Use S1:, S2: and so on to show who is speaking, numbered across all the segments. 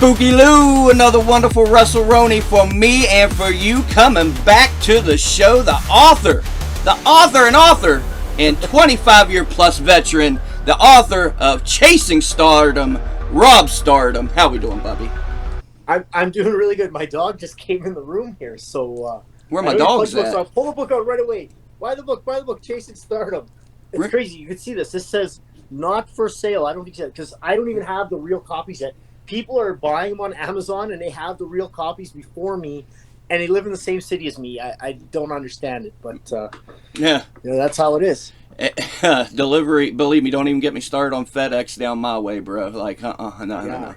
S1: Spooky Lou, another wonderful WrestleRoni for me and for you, coming back to the show. The author and 25-year plus veteran, the author of Chasing Stardom, Rob Stardom. How we doing, Bubby?
S2: I'm doing really good. My dog just came in the room here, so
S1: where my dog's at?
S2: So I'll pull the book out right away. Buy the book, Chasing Stardom. It's crazy. You can see this. This says not for sale. I don't think so, because I don't even have the real copies yet. People are buying them on Amazon, and they have the real copies before me, and they live in the same city as me. I don't understand it, but
S1: yeah,
S2: that's how it is.
S1: Delivery, believe me, don't even get me started on FedEx down my way, bro. Like, no.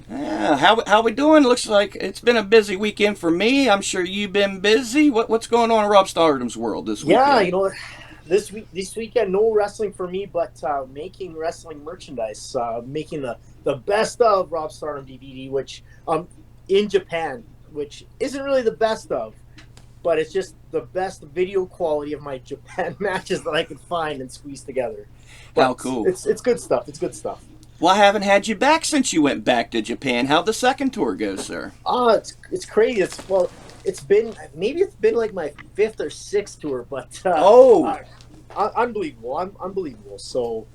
S1: Yeah, how we doing? Looks like it's been a busy weekend for me. I'm sure you've been busy. What's going on in Rob Stardom's world this weekend?
S2: Yeah, this weekend, no wrestling for me, but making wrestling merchandise, making the best of Rob Stardom DVD, which in Japan, which isn't really the best of, but it's just the best video quality of my Japan matches that I could find and squeeze together. But
S1: how cool!
S2: It's good stuff. It's good stuff.
S1: Well, I haven't had you back since you went back to Japan. How'd the second tour go, sir?
S2: It's crazy. It's been like my fifth or sixth tour, but unbelievable. Unbelievable. So,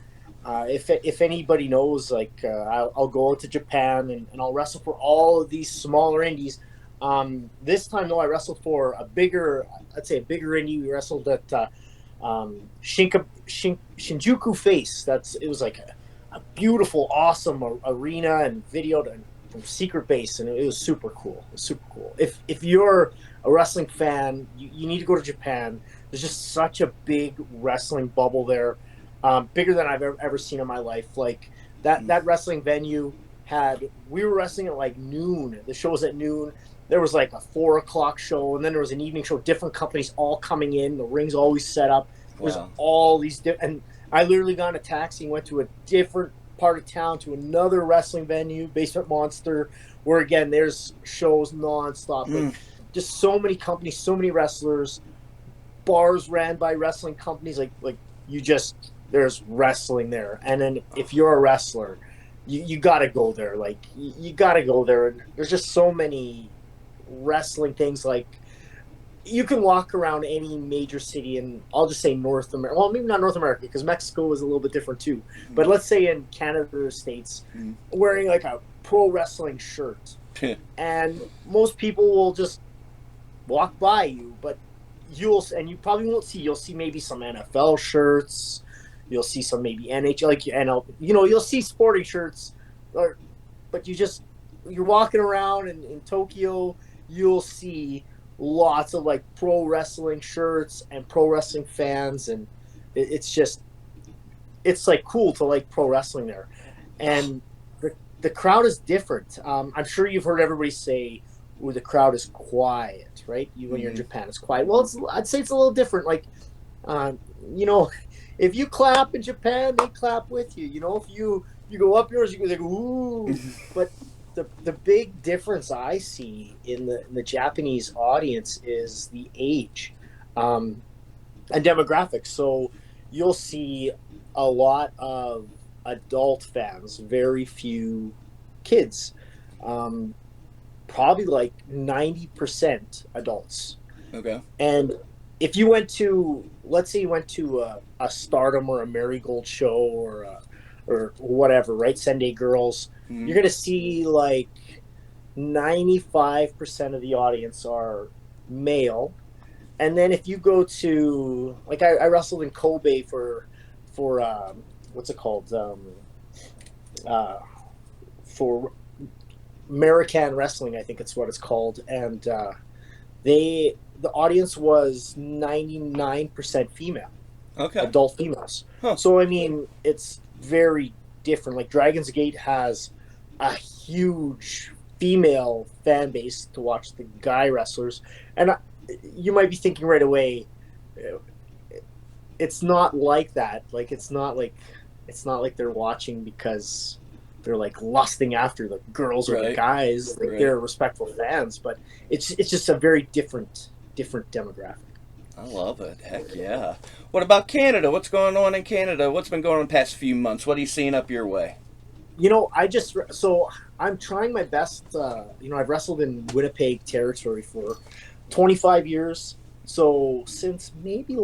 S2: if anybody knows, like, I'll go out to Japan and I'll wrestle for all of these smaller indies. This time, though, I wrestled for a bigger indie. We wrestled at Shinjuku Face. It was like a beautiful, awesome arena and videoed from Secret Base, and it was super cool. If you're a wrestling fan, you need to go to Japan. There's just such a big wrestling bubble there, bigger than I've ever seen in my life. Like that wrestling venue we were wrestling at like noon. The show was at noon. There was like a 4:00 show, and then there was an evening show. Different companies all coming in. The ring's always set up. There's all these and I literally got in a taxi and went to a different part of town to another wrestling venue, Basement Monster, where again there's shows nonstop. Like, just so many companies, so many wrestlers, bars ran by wrestling companies. There's wrestling there, and then if you're a wrestler, you got to go there. Like you got to go there, and there's just so many wrestling things. Like, you can walk around any major city in, I'll just say North America. Well, maybe not North America, because Mexico is a little bit different too. But let's say in Canada or States, wearing like a pro wrestling shirt. And most people will just walk by you, but you probably won't see, you'll see maybe some NFL shirts. You'll see some maybe NHL, like NL, you'll see sporting shirts. But you're walking around in Tokyo, you'll see lots of like pro wrestling shirts and pro wrestling fans, and it's like cool to like pro wrestling there. And the crowd is different. I'm sure you've heard everybody say, the crowd is quiet, right? When you're in Japan, it's quiet. Well, I'd say it's a little different. Like, if you clap in Japan, they clap with you. If you go up yours, you go like, ooh. But the big difference I see in the Japanese audience is the age and demographics. So you'll see a lot of adult fans, very few kids, probably like 90% adults.
S1: Okay.
S2: And if you went to, let's say you went to a Stardom or a Marigold show or whatever, right? Sendai Girls, you're going to see like 95% of the audience are male. And then if you go to, like, I wrestled in Kobe for what's it called? For American Wrestling, I think it's what it's called. And the audience was 99% female.
S1: Okay.
S2: Adult females.
S1: Huh.
S2: So, I mean, it's very different. Like, Dragon's Gate has a huge female fan base to watch the guy wrestlers. And you might be thinking right away, it's not like that. Like, it's not like they're watching because they're like lusting after the girls or the guys. Like, they're respectful fans, but it's just a very different demographic.
S1: I love it. Heck yeah. What about Canada? What's going on in Canada? What's been going on the past few months? What are you seeing up your way?
S2: So I'm trying my best. I've wrestled in Winnipeg territory for 25 years. So since maybe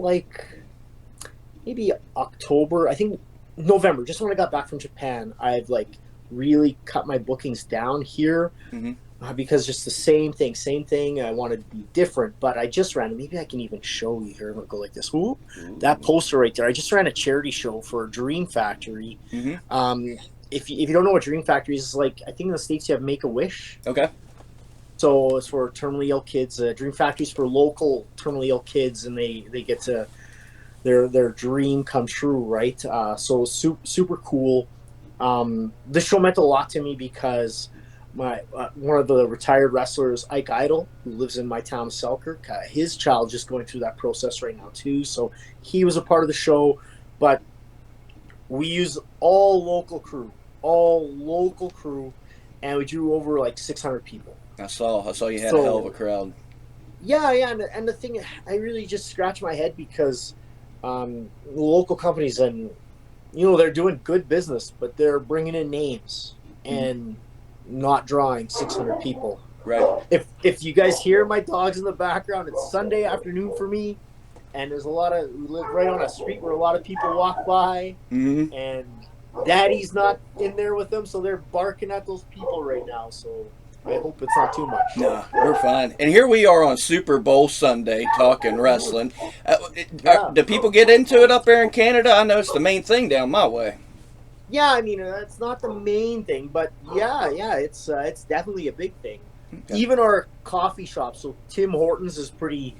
S2: October, I think November, just when I got back from Japan, I've like really cut my bookings down here.
S1: Mm-hmm.
S2: Because just the same thing. I wanted to be different, but I just ran. Maybe I can even show you here. I'm gonna go like this. Ooh, that poster right there. I just ran a charity show for Dream Factory.
S1: Mm-hmm.
S2: If you don't know what Dream Factory is, it's like I think in the States you have Make a Wish.
S1: Okay.
S2: So it's for terminally ill kids. Dream Factory's for local terminally ill kids, and they get to their dream come true, right? So super cool. This show meant a lot to me because my one of the retired wrestlers, Ike Idle, who lives in my town, Selkirk, his child just going through that process right now too. So he was a part of the show, but we use all local crew, and we drew over like 600 people.
S1: I saw you had a hell of a crowd.
S2: Yeah, and the thing, I really just scratch my head because the local companies, and they're doing good business, but they're bringing in names and not drawing 600 people.
S1: Right.
S2: If you guys hear my dogs in the background, it's Sunday afternoon for me, and we live right on a street where a lot of people walk by, and Daddy's not in there with them, so they're barking at those people right now. So I hope it's not too much.
S1: No, we're fine. And here we are on Super Bowl Sunday talking wrestling. Do people get into it up there in Canada? I know it's the main thing down my way.
S2: Yeah, I mean, it's not the main thing, but yeah, it's definitely a big thing. Okay. Even our coffee shop, so Tim Hortons is pretty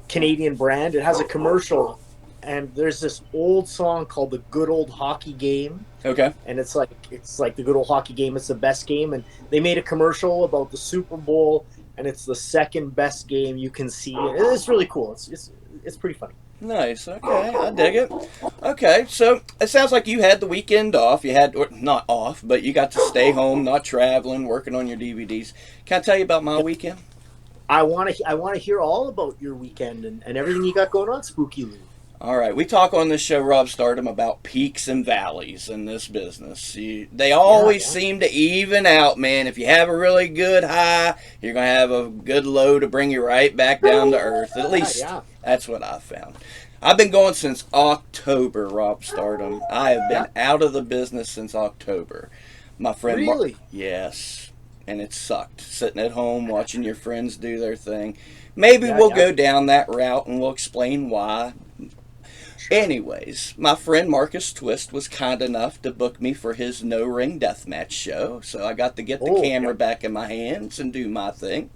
S2: Canadian brand. It has a commercial, and there's this old song called "The Good Old Hockey Game."
S1: Okay.
S2: And it's like the good old hockey game. It's the best game, and they made a commercial about the Super Bowl, and it's the second best game you can see. It's really cool. It's pretty funny.
S1: Nice. Okay, I dig it. Okay, so it sounds like you had the weekend off. You had, or not off, but you got to stay home, not traveling, working on your DVDs. Can I tell you about my weekend?
S2: I want to hear all about your weekend and everything you got going on, Spooky Lou.
S1: All right, we talk on this show, Rob Stardom, about peaks and valleys in this business. They always seem to even out, man. If you have a really good high, you're going to have a good low to bring you right back down to earth. At least that's what I've found. I've been going since October, Rob Stardom. I have been out of the business since October. My friend
S2: Really?
S1: Yes. And it sucked, sitting at home watching your friends do their thing. Maybe we'll go down that route and we'll explain why. Anyways, my friend Marcus Twist was kind enough to book me for his no-ring deathmatch show, so I got to get the camera back in my hands and do my thing.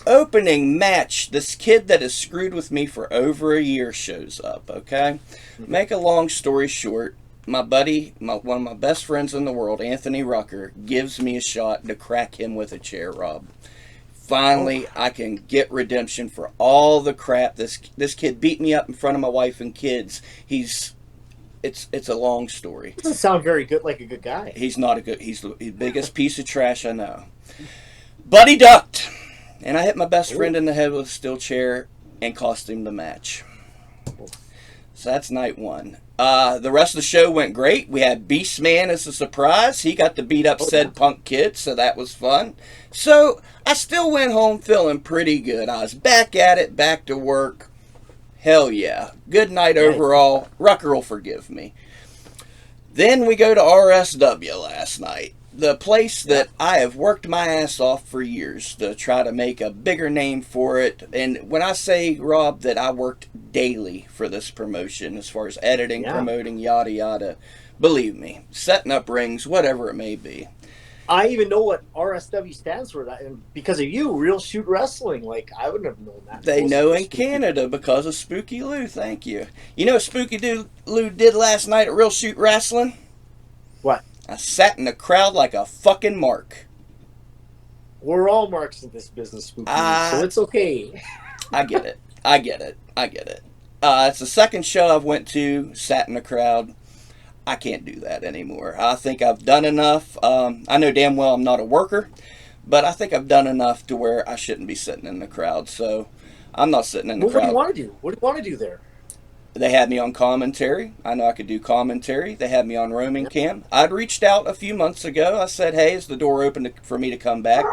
S1: Opening match, this kid that has screwed with me for over a year shows up, okay? Make a long story short, my buddy, one of my best friends in the world, Anthony Rucker, gives me a shot to crack him with a chair, Rob. Finally, I can get redemption for all the crap. This kid beat me up in front of my wife and kids. It's a long story.
S2: Doesn't sound very good, like a good guy.
S1: He's not a good. He's the biggest piece of trash I know. But he ducked, and I hit my best friend in the head with a steel chair and cost him the match. So that's night one. The rest of the show went great. We had Beast Man as a surprise. He got to beat up said punk kid, so that was fun. So I still went home feeling pretty good. I was back at it, back to work. Hell yeah. Good night overall. Rucker will forgive me. Then we go to RSW last night. The place that I have worked my ass off for years to try to make a bigger name for it. And when I say, Rob, that I worked daily for this promotion as far as editing, promoting, yada yada, believe me, setting up rings, whatever it may be.
S2: I even know what RSW stands for, that, and because of you, Real Shoot Wrestling. Like, I wouldn't have known that.
S1: They know in Canada because of Spooky Lou. Thank you. You know what Spooky Lou did last night at Real Shoot Wrestling?
S2: What?
S1: I sat in the crowd like a fucking mark.
S2: We're all marks in this business, Spooky, so it's okay.
S1: I get it. It's the second show I've went to, sat in the crowd. I can't do that anymore. I think I've done enough. I know damn well I'm not a worker, but I think I've done enough to where I shouldn't be sitting in the crowd. So I'm not sitting in the crowd.
S2: What do you want to do? What do you want to do there?
S1: They had me on commentary. I know I could do commentary. They had me on roaming cam. I'd reached out a few months ago. I said, hey, is the door open for me to come back?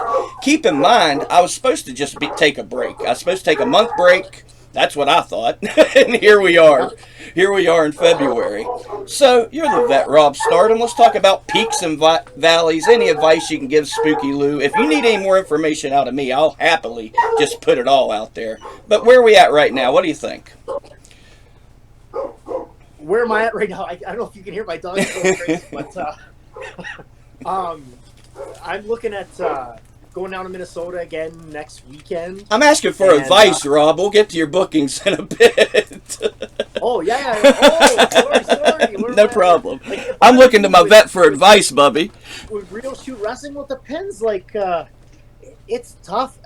S1: Keep in mind, I was supposed to just take a break. I was supposed to take a month break. That's what I thought. And here we are. Here we are in February. So, you're the vet, Rob Stardom. Let's talk about peaks and valleys. Any advice you can give Spooky Lou. If you need any more information out of me, I'll happily just put it all out there. But where are we at right now? What do you think?
S2: Where am I at right now? I don't know if you can hear my dog going crazy, but I'm looking at going down to Minnesota again next weekend.
S1: I'm asking for advice, Rob. We'll get to your bookings in a bit.
S2: Oh, yeah. Oh, sorry.
S1: No problem. Like, I'm looking to my vet for advice, Bubby.
S2: With real shoot wrestling, well, it depends. Like, it's tough.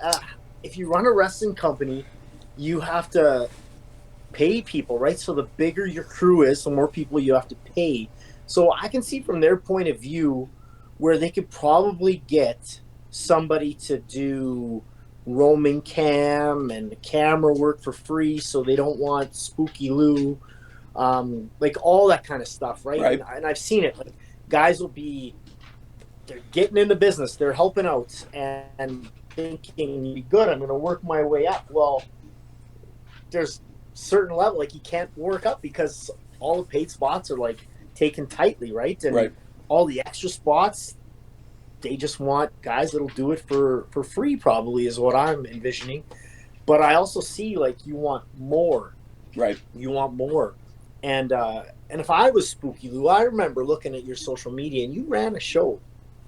S2: If you run a wrestling company, you have to pay people, right? So the bigger your crew is, the more people you have to pay. So I can see from their point of view where they could probably get somebody to do roaming cam and camera work for free, so they don't want Spooky Lou, like all that kind of stuff, right? And I've seen it. Like, guys will they're getting into business, they're helping out, and thinking, good, I'm going to work my way up. Well, there's certain level, like, you can't work up because all the paid spots are like taken tightly, right? And all the extra spots, they just want guys that'll do it for free, probably, is what I'm envisioning. But I also see, like, you want more.
S1: Right.
S2: You want more. And if I was Spooky Lou, I remember looking at your social media, and you ran a show,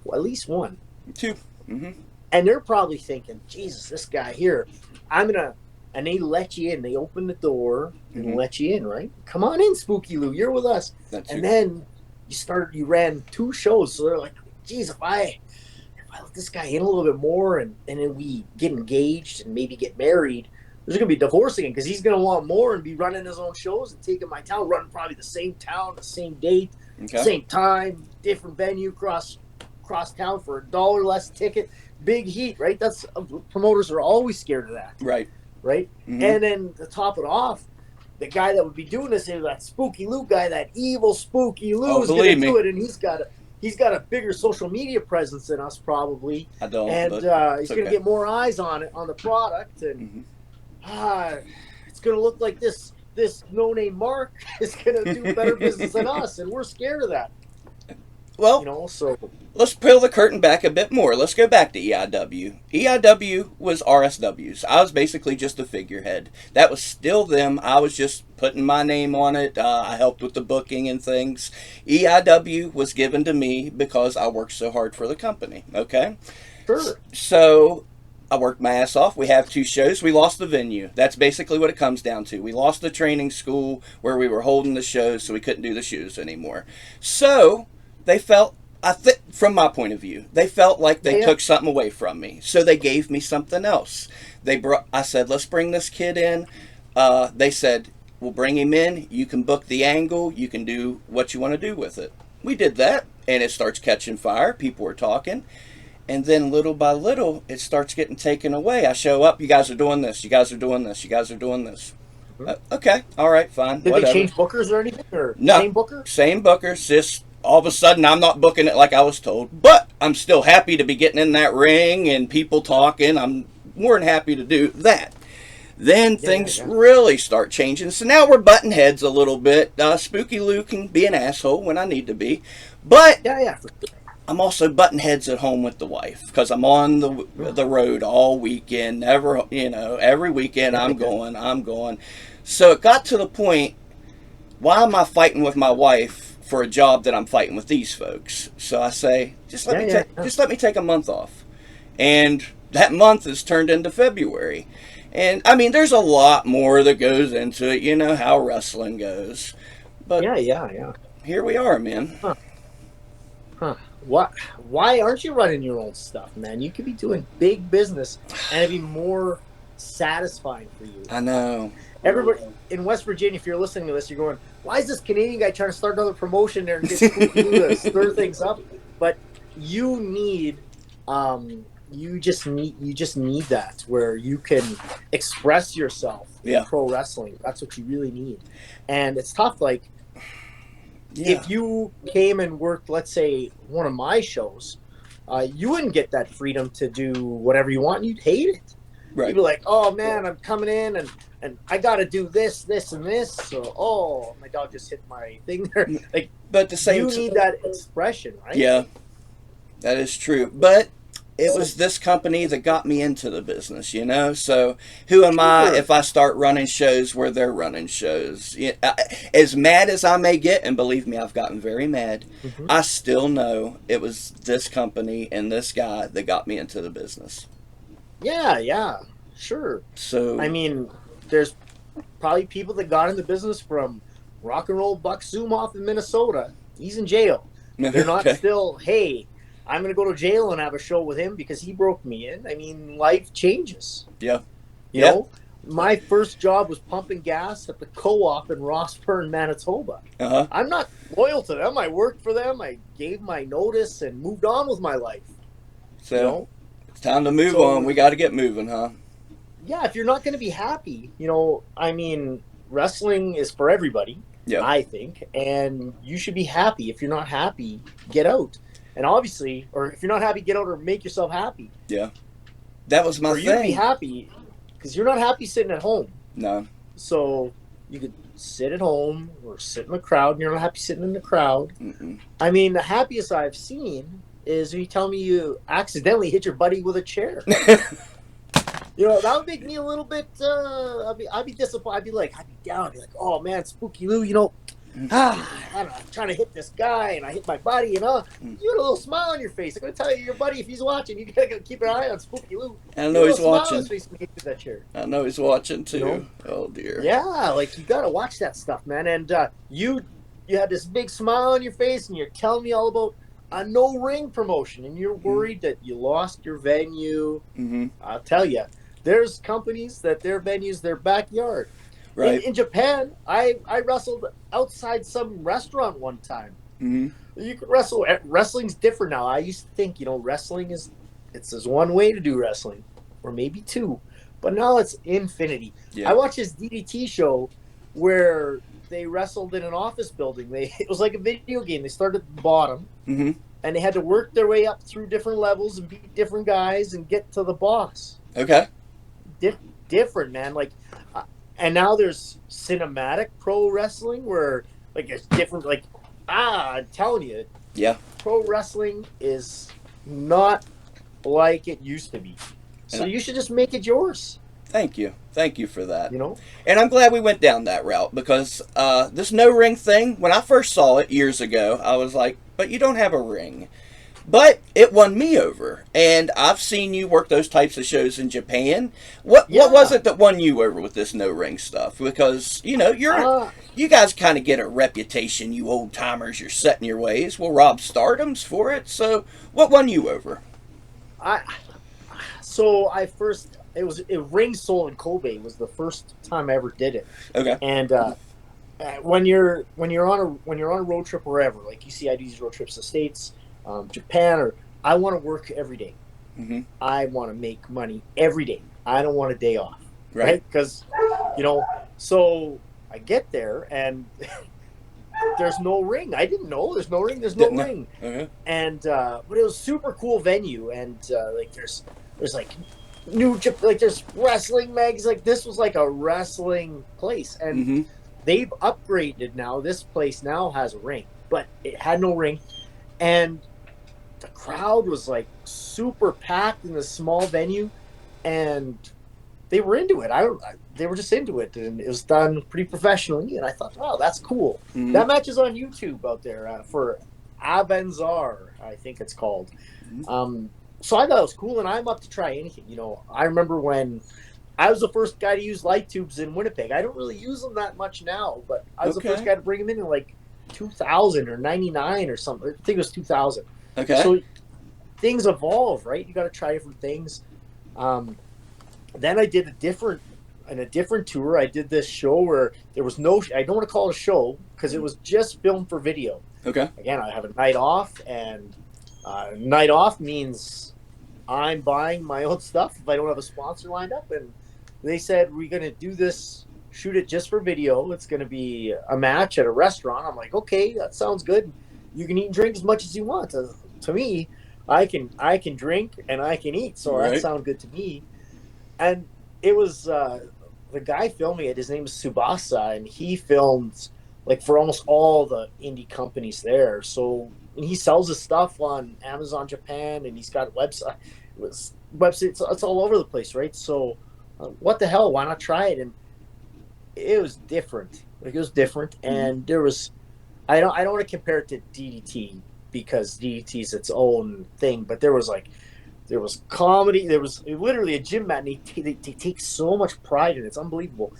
S2: well, at least one.
S1: Two. Mm-hmm.
S2: And they're probably thinking, Jesus, this guy here, and they let you in. They open the door and let you in, right? Come on in, Spooky Lou. You're with us. Then you ran 2 shows. So they're like, geez, if I let this guy in a little bit more and then we get engaged and maybe get married, there's going to be divorce again because he's going to want more and be running his own shows and taking my town, running probably the same town, the same date, same time, different venue, cross town for $1 less ticket. Big heat, right? That's promoters are always scared of that.
S1: Right.
S2: Mm-hmm. And then to top it off, the guy that would be doing this is that Spooky Lou guy, that evil Spooky Lou is going to do it, and he's got a bigger social media presence than us, probably.
S1: I don't.
S2: And he's going to get more eyes on the product, and it's going to look like this no-name Mark is going to do better business than us, and we're scared of that.
S1: Well,
S2: so
S1: let's peel the curtain back a bit more. Let's go back to EIW. EIW was RSWs. I was basically just a figurehead. That was still them. I was just putting my name on it. I helped with the booking and things. EIW was given to me because I worked so hard for the company. Okay?
S2: Sure.
S1: So I worked my ass off. We have 2 shows. We lost the venue. That's basically what it comes down to. We lost the training school where we were holding the shows, so we couldn't do the shows anymore. So they felt, from my point of view, they felt like they took something away from me. So they gave me something else. I said, let's bring this kid in. They said, we'll bring him in. You can book the angle. You can do what you want to do with it. We did that, and it starts catching fire. People were talking. And then little by little, it starts getting taken away. I show up. You guys are doing this. You guys are doing this. You guys are doing this. Okay. All right. Fine.
S2: Did
S1: whatever.
S2: They change bookers or anything? Or
S1: no.
S2: Same booker?
S1: Same bookers. Just all of a sudden, I'm not booking it like I was told. But I'm still happy to be getting in that ring and people talking. I'm more than happy to do that. Then things really start changing. So now we're butting heads a little bit. Spooky Lou can be an asshole when I need to be. But I'm also butting heads at home with the wife because I'm on the road all weekend. Every weekend I'm going. So it got to the point, why am I fighting with my wife for a job that I'm fighting with these folks? So I say, just let me take a month off. And that month has turned into February. And I mean, there's a lot more that goes into it. You know how wrestling goes. But here we are, man.
S2: Why aren't you running your own stuff, man? You could be doing big business and it'd be more satisfying for you.
S1: I know.
S2: Everybody in West Virginia, if you're listening to this, you're going, why is this Canadian guy trying to start another promotion there and get Spooky Lou to stir things up? But you need you just need that where you can express yourself in pro wrestling. That's what you really need. And it's tough. Like if you came and worked, let's say, one of my shows, you wouldn't get that freedom to do whatever you want. You'd hate it.
S1: Right.
S2: You'd be like, oh man, I'm coming in and I got to do this, this, and this. So, oh, my dog just hit my thing there. Like,
S1: but the same,
S2: you need that expression, right?
S1: Yeah, that is true. But it was this company that got me into the business, you know? So who am I if I start running shows where they're running shows? As mad as I may get, and believe me, I've gotten very mad, I still know it was this company and this guy that got me into the business.
S2: Yeah, sure.
S1: So
S2: I mean, there's probably people that got in the business from Rock and Roll Buck Zumoff in Minnesota. He's in jail. They're not still, hey, I'm going to go to jail and have a show with him because he broke me in. I mean, life changes.
S1: Yeah.
S2: You know, my first job was pumping gas at the co-op in Rossburn, Manitoba. I'm not loyal to them. I worked for them. I gave my notice and moved on with my life.
S1: So, you know? It's time to move on. We got to get moving, huh?
S2: Yeah, if you're not going to be happy, you know, I mean, wrestling is for everybody, I think, and you should be happy. If you're not happy, get out. And obviously, or if you're not happy, get out or make yourself happy. Yeah.
S1: That was my thing.
S2: You be happy, because you're not happy sitting at home.
S1: No.
S2: So you could sit at home or sit in the crowd, and you're not happy sitting in the crowd. I mean, the happiest I've seen is when you tell me you accidentally hit your buddy with a chair. You know, that would make me a little bit, I'd be disappointed. I'd be down. I'd be like, oh man, Spooky Lou, you know, I don't know, I'm trying to hit this guy and I hit my buddy, you know. You had a little smile on your face. I'm going to tell you, your buddy, if he's watching, you got to keep an eye on Spooky Lou.
S1: I know he's watching.
S2: On his face when he hits that chair.
S1: I know he's watching too.
S2: You know?
S1: Oh dear.
S2: Yeah, like you got to watch that stuff, man. And you had this big smile on your face and you're telling me all about a no-ring promotion and you're worried that you lost your venue. I'll tell you. There's companies that their venue's their backyard. Right. In Japan, I wrestled outside some restaurant one time. You could wrestle. Wrestling's different now. I used to think, you know, wrestling there's one way to do wrestling, or maybe two, but now it's infinity. Yeah. I watched this DDT show where they wrestled in an office building. It was like a video game. They started at the bottom, and they had to work their way up through different levels and beat different guys and get to the boss.
S1: Okay.
S2: Different, man. Like, and now there's cinematic pro wrestling where like it's different. Like, I'm telling you, pro wrestling is not like it used to be. So you should just make it yours.
S1: Thank you for that.
S2: You know,
S1: and I'm glad we went down that route because this no ring thing. When I first saw it years ago, I was like, "But you don't have a ring." But it won me over, and I've seen you work those types of shows in Japan. What was it that won you over with this no ring stuff? Because you know you guys kind of get a reputation, you old timers. You're set in your ways. Well, Rob Stardom's for it. So what won you over? Ring Soul in Kobe was the first time I ever did it. Okay. And when you're on a road trip wherever, like you see, I do these road trips to the States. Japan, or I want to work every day. I want to make money every day. I don't want a day off, right? Because, you know, so I get there and there's no ring. I didn't know there's no ring. There's no ring. And but it was super cool venue, and like there's like there's wrestling mags. Like this was like a wrestling place, and they've upgraded now. This place now has a ring, but it had no ring, and the crowd was like super packed in this small venue, and they were into it. They were just into it, and it was done pretty professionally. And I thought, wow, that's cool. That match is on YouTube out there for Avanzar, I think it's called. So I thought it was cool, and I'm up to try anything. You know, I remember when I was the first guy to use light tubes in Winnipeg. I don't really use them that much now, but I was the first guy to bring them in like 2000 or 99 or something. I think it was 2000. Okay. So things evolve, right? You got to try different things. Then I did a different tour. I did this show where there was no, I don't want to call it a show because it was just filmed for video. Okay. Again, I have a night off, and night off means
S2: I'm buying my own stuff if I don't have a sponsor lined up. And they said, we're going to do this, shoot it just for video. It's going to be a match at a restaurant. I'm like, okay, that sounds good. You can eat and drink as much as you want. To me, I can drink and I can eat. So that sounds good to me. And it was the guy filming it. His name is Subasa, and he filmed like for almost all the indie companies there. So and he sells his stuff on Amazon Japan, and he's got a website. It's all over the place, right? So what the hell? Why not try it? And it was different. Like it was different, and there was. I don't want to compare it to DDT because DDT is its own thing, but there was comedy. There was literally a gym mat, and they take so much pride in it. It's unbelievable.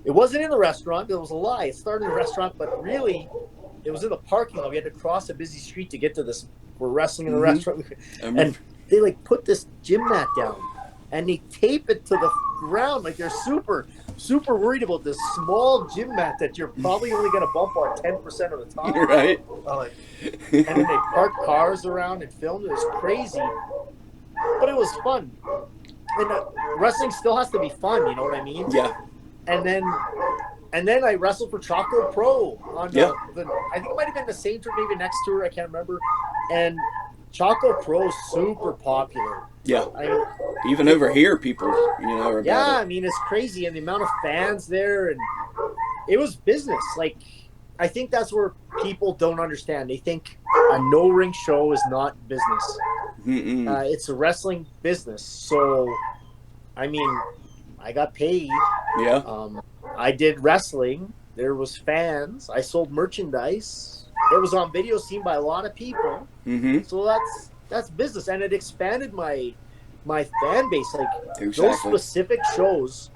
S2: It wasn't in the restaurant. It was a lie. It started in the restaurant, but really, it was in the parking lot. We had to cross a busy street to get to this. We're wrestling in the restaurant, and they like put this gym mat down, and they tape it to the ground. Like they're super worried about this small gym mat that you're probably only going to bump on 10% of the time.
S1: Right.
S2: And then they parked cars around and filmed. It was crazy, but it was fun. And wrestling still has to be fun. You know what I mean?
S1: Yeah.
S2: And then I wrestled for Choco Pro on the I think it might have been the same tour, maybe next tour. I can't remember. And Choco Pro is super popular.
S1: Yeah. Even over here, people, are about it.
S2: I mean, it's crazy. And the amount of fans there, and it was business. Like, I think that's where people don't understand. They think a no-ring show is not business. It's a wrestling business. So, I mean, I got paid.
S1: Yeah.
S2: I did wrestling. There was fans. I sold merchandise. It was on video, seen by a lot of people. So that's business, and it expanded my fan base. Like those specific shows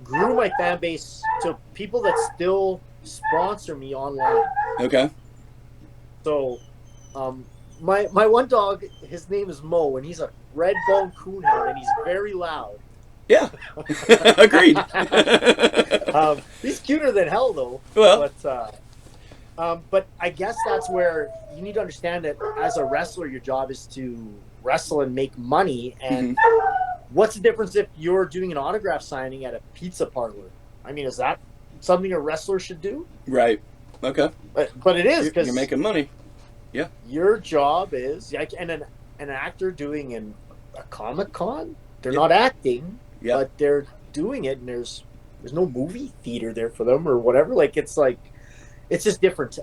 S2: grew my fan base to people that still sponsor me online.
S1: Okay. So,
S2: my one dog, his name is Mo, and he's a red bone coonhound, and he's very loud.
S1: Yeah. Agreed.
S2: He's cuter than hell, though.
S1: Well.
S2: But I guess that's where you need to understand that as a wrestler, your job is to wrestle and make money. And what's the difference if you're doing an autograph signing at a pizza parlor? I mean, is that something a wrestler should do?
S1: Right. Okay.
S2: But it is because
S1: you're making money. Yeah.
S2: Your job is, and an actor doing a Comic-Con, they're not acting, but they're doing it, and there's no movie theater there for them or whatever. It's just different.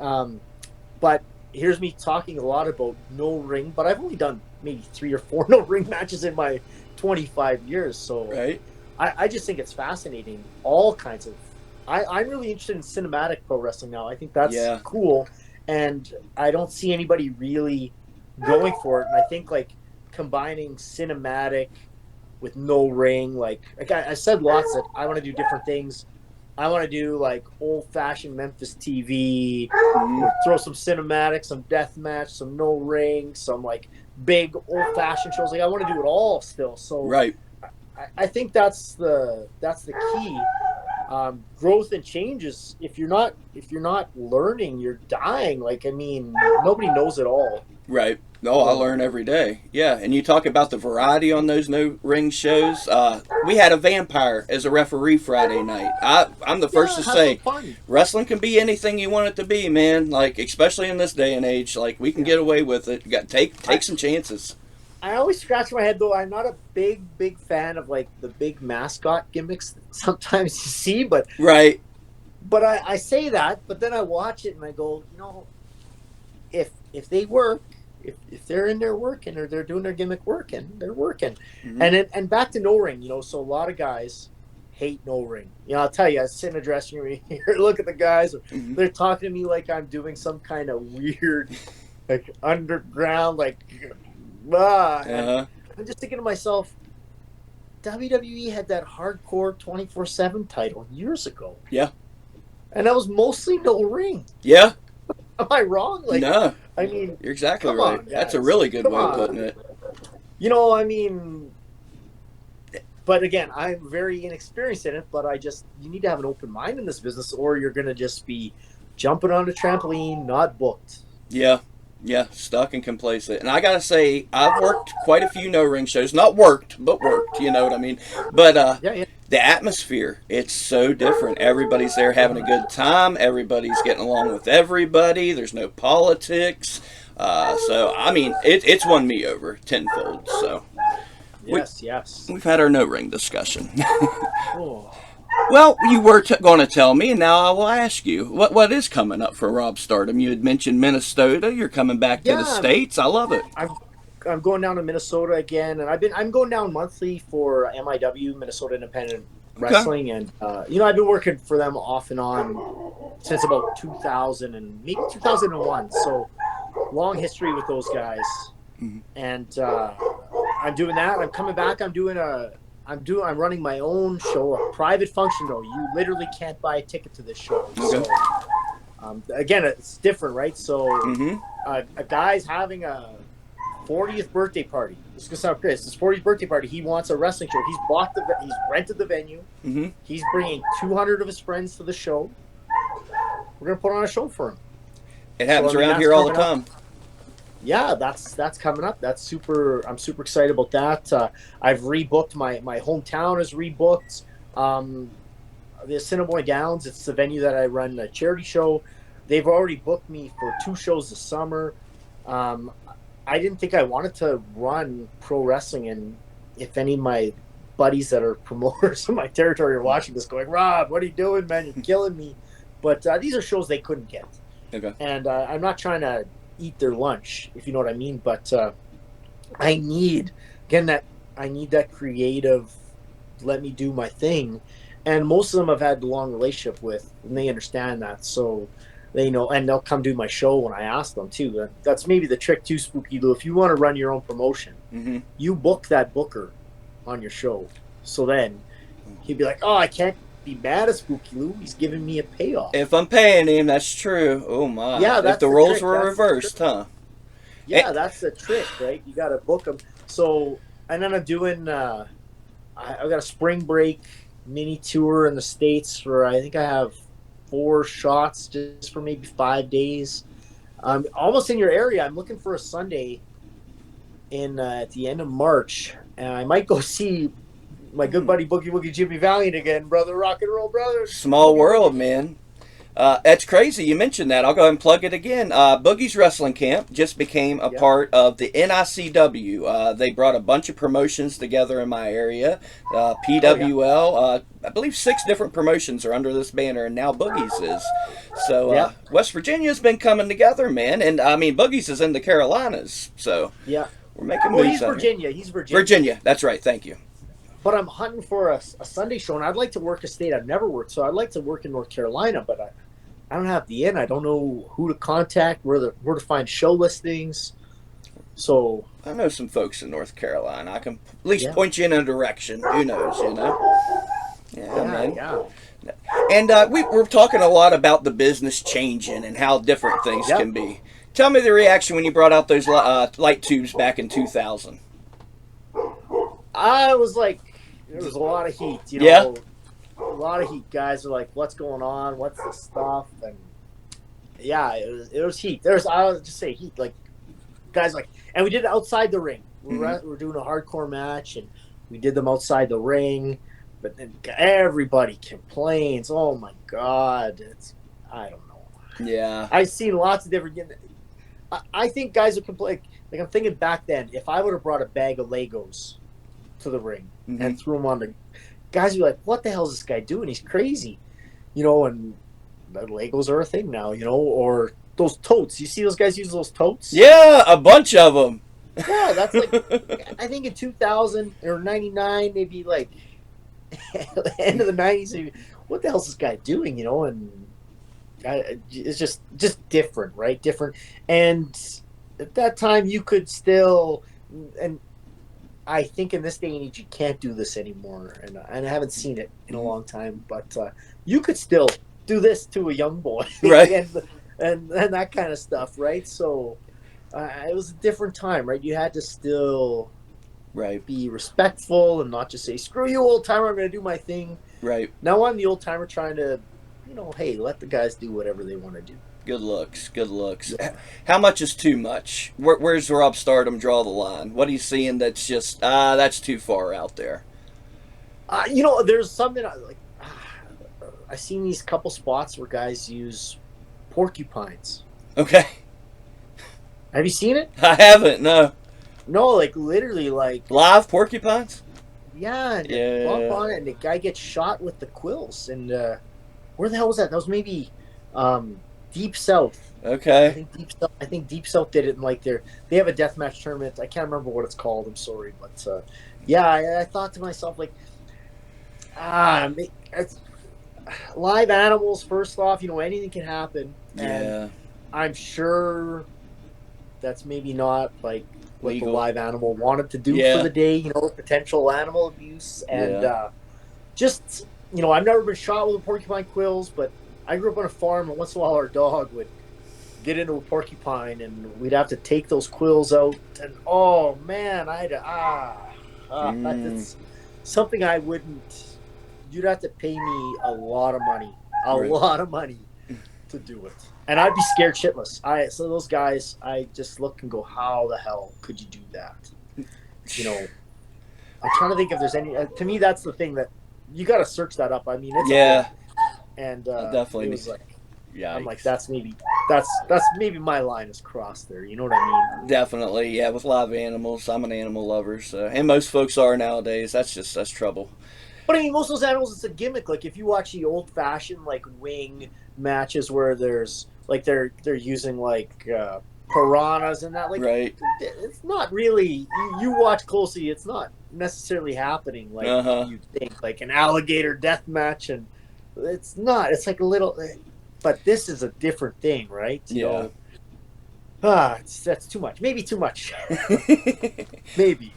S2: But here's me talking a lot about no ring, but I've only done maybe 3 or 4 no ring matches in my 25 years. So I just think it's fascinating. All kinds of. I'm really interested in cinematic pro wrestling now. I think that's cool, and I don't see anybody really going for it. And I think combining cinematic with no ring, like I said lots that I want to do different things. I want to do old-fashioned Memphis TV, throw some cinematic, some death match, some no ring, some big old-fashioned shows. I want to do it all still. So I think that's the key. Growth and changes. If you're not learning, you're dying. Nobody knows it all. Right.
S1: No, I learn every day. Yeah, and you talk about the variety on those no ring shows. We had a vampire as a referee Friday night. I'm the first to say wrestling can be anything you want it to be, man. Especially in this day and age, we can get away with it. You got to take some chances.
S2: I always scratch my head though. I'm not a big fan of the big mascot gimmicks that sometimes you see, but I say that, but then I watch it and I go, if they work. If they're in there working or they're doing their gimmick working, they're working. And back to no ring, so a lot of guys hate no ring. I'll tell you, I sit in a dressing room here, look at the guys, they're talking to me like I'm doing some kind of weird, underground, I'm just thinking to myself, WWE had that hardcore 24/7 title years ago. Yeah. And that was mostly no ring. Yeah. Am I wrong?
S1: No.
S2: I mean,
S1: you're exactly right. That's a really good way of putting it.
S2: But again, I'm very inexperienced in it, but you need to have an open mind in this business or you're going to just be jumping on a trampoline, not booked.
S1: Yeah. Yeah, stuck and complacent. And I gotta say, I've worked quite a few no ring shows. Not worked, but worked. You know what I mean? But
S2: Yeah, yeah,
S1: the atmosphere, it's so different. Everybody's there having a good time. Everybody's getting along with everybody. There's no politics. So I mean, it's won me over tenfold. So we
S2: yes, yes.
S1: we've had our no ring discussion.
S2: Oh.
S1: Well, you were going to tell me, and now I will ask you what is coming up for Rob Stardom. You had mentioned Minnesota. You're coming back to the
S2: Yeah,
S1: States. I love it.
S2: I'm going down to Minnesota again, and I'm going down monthly for MIW, Minnesota Independent
S1: Okay.
S2: Wrestling, and I've been working for them off and on since about 2000 and maybe 2001. So long history with those guys,
S1: Mhm.
S2: and I'm doing that. I'm coming back. I'm running my own show, a private function though. You literally can't buy a ticket to this show.
S1: Okay.
S2: So again, it's different, right? So
S1: Mm-hmm.
S2: a guy's having a 40th birthday party. This is gonna sound crazy. It's his 40th birthday party. He wants a wrestling show. He's rented the venue.
S1: Mm-hmm.
S2: He's bringing 200 of his friends to the show. We're gonna put on a show for him.
S1: It happens
S2: So, I mean,
S1: around
S2: that's
S1: here all the
S2: coming up.
S1: time.
S2: Yeah, that's coming up. I'm super excited about that. I've rebooked my hometown is rebooked. The Assiniboine Downs. It's the venue that I run a charity show. They've already booked me for 2 shows this summer. I didn't think I wanted to run pro wrestling, and if any of my buddies that are promoters in my territory are watching this, going, "Rob, what are you doing, man? You're killing me." But these are shows they couldn't get,
S1: Okay.
S2: and I'm not trying to eat their lunch, if you know what I mean. But I need that creative. Let me do my thing, and most of them I've had a long relationship with, and they understand that. So they know, and they'll come do my show when I ask them too. That's maybe the trick too, Spooky Lou. If you want to run your own promotion,
S1: Mm-hmm.
S2: you book that booker on your show. So then he'd be like, "Oh, I can't be mad at Spooky Lou. He's giving me a payoff."
S1: If I'm paying him, that's true. Oh my!
S2: Yeah,
S1: If
S2: that's
S1: the
S2: the
S1: roles
S2: trick.
S1: were
S2: That's the
S1: reversed, huh?
S2: Yeah, that's the trick, right? You got to book them. So, and then I'm doing. I've got a spring break mini tour in the States where I think I have 4 shots just for maybe 5 days. Almost in your area. I'm looking for a Sunday in at the end of March, and I might go see my good buddy Boogie Woogie Jimmy Valiant again, brother, rock and roll brothers.
S1: Small
S2: Boogie
S1: world,
S2: Woogie.
S1: man. That's crazy. You mentioned that. I'll go ahead and plug it again. Boogie's Wrestling Camp just became a
S2: Yeah.
S1: part of the NICW. They brought a bunch of promotions together in my area. PWL. I believe 6 different promotions are under this banner, and now Boogie's is. So
S2: Yeah.
S1: West Virginia's been coming together, man. And I mean, Boogie's is in the Carolinas, so
S2: Yeah.
S1: we're making
S2: Well,
S1: moves.
S2: he's
S1: out here.
S2: Virginia. He's Virginia.
S1: Virginia. That's right. Thank you.
S2: But I'm hunting for a Sunday show, and I'd like to work a state I've never worked. So I'd like to work in North Carolina, but I don't have the in. I don't know who to contact, where to find show listings. So
S1: I know some folks in North Carolina. I can at least
S2: Yeah.
S1: point you in a direction. Who knows, you know? Yeah, man.
S2: yeah.
S1: And we're talking a lot about the business changing and how different things
S2: Yep.
S1: can be. Tell me the reaction when you brought out those light tubes back in 2000.
S2: I was like, there was a lot of heat. You know,
S1: Yeah.
S2: a lot of heat. Guys are like, "What's going on? What's this stuff?" And yeah, it was heat. I'll just say heat. Like guys like, and we did it outside the ring. We're doing a hardcore match, and we did them outside the ring. But then everybody complains. Oh my god, I don't know.
S1: Yeah.
S2: I've seen lots of different. I think guys would complain. Like I'm thinking back then, if I would have brought a bag of Legos to the ring and threw them on the guys, would be like, "What the hell is this guy doing? He's crazy," you know. And the Legos are a thing now, you know. Or those totes. You see those guys use those totes?
S1: Yeah, a bunch of them.
S2: Yeah, that's like I think in 2000 or 99, maybe like end of the 90s. What the hell is this guy doing? You know, and it's just different, right? Different. And at that time, you could still, and I think in this day and age, you can't do this anymore. And I haven't seen it in a long time, but you could still do this to a young boy,
S1: Right.
S2: and that kind of stuff, right? So it was a different time, right? You had to still
S1: Right.
S2: be respectful and not just say, "Screw you, old timer, I'm going to do my thing."
S1: Right.
S2: Now I'm the old timer trying to, hey, let the guys do whatever they want to do.
S1: Good looks. Good looks.
S2: Yeah.
S1: How much is too much? Where's Rob Stardom draw the line? What are you seeing that's just that's too far out there?
S2: There's something like I've seen these couple spots where guys use porcupines.
S1: Okay.
S2: Have you seen it?
S1: I haven't. No.
S2: No, like literally, like
S1: Live porcupines.
S2: yeah, and
S1: Yeah.
S2: bump on it, and the guy gets shot with the quills. And where the hell was that? That was maybe Deep South.
S1: Okay.
S2: I think Deep South did it in like they have a deathmatch tournament. I can't remember what it's called. I'm sorry, but I thought to myself like, it's live animals. First off, anything can happen.
S1: Yeah.
S2: And I'm sure that's maybe not like what
S1: legal.
S2: the live animal wanted to do
S1: Yeah.
S2: for the day. Potential animal abuse, and
S1: Yeah.
S2: just I've never been shot with a porcupine quills, but I grew up on a farm, and once in a while our dog would get into a porcupine, and we'd have to take those quills out. And oh man, that's something I wouldn't. You'd have to pay me a lot of money, to do it, and I'd be scared shitless. So those guys, I just look and go, how the hell could you do that? I'm trying to think if there's any. To me, that's the thing that you got to search that up. I mean, it's and
S1: definitely.
S2: It was like,
S1: yeah,
S2: I'm like, that's maybe my line is crossed there. You know what I mean?
S1: Definitely, yeah. With live animals, I'm an animal lover, so and most folks are nowadays. That's trouble.
S2: But I mean, most of those animals, it's a gimmick. Like if you watch the old-fashioned like wing matches where there's like they're using like piranhas and that, like
S1: right.
S2: It's not really. You watch closely, it's not necessarily happening like you think. Like an alligator death match, and it's not. It's like a little. But this is a different thing, right? That's too much. Maybe too much. Maybe.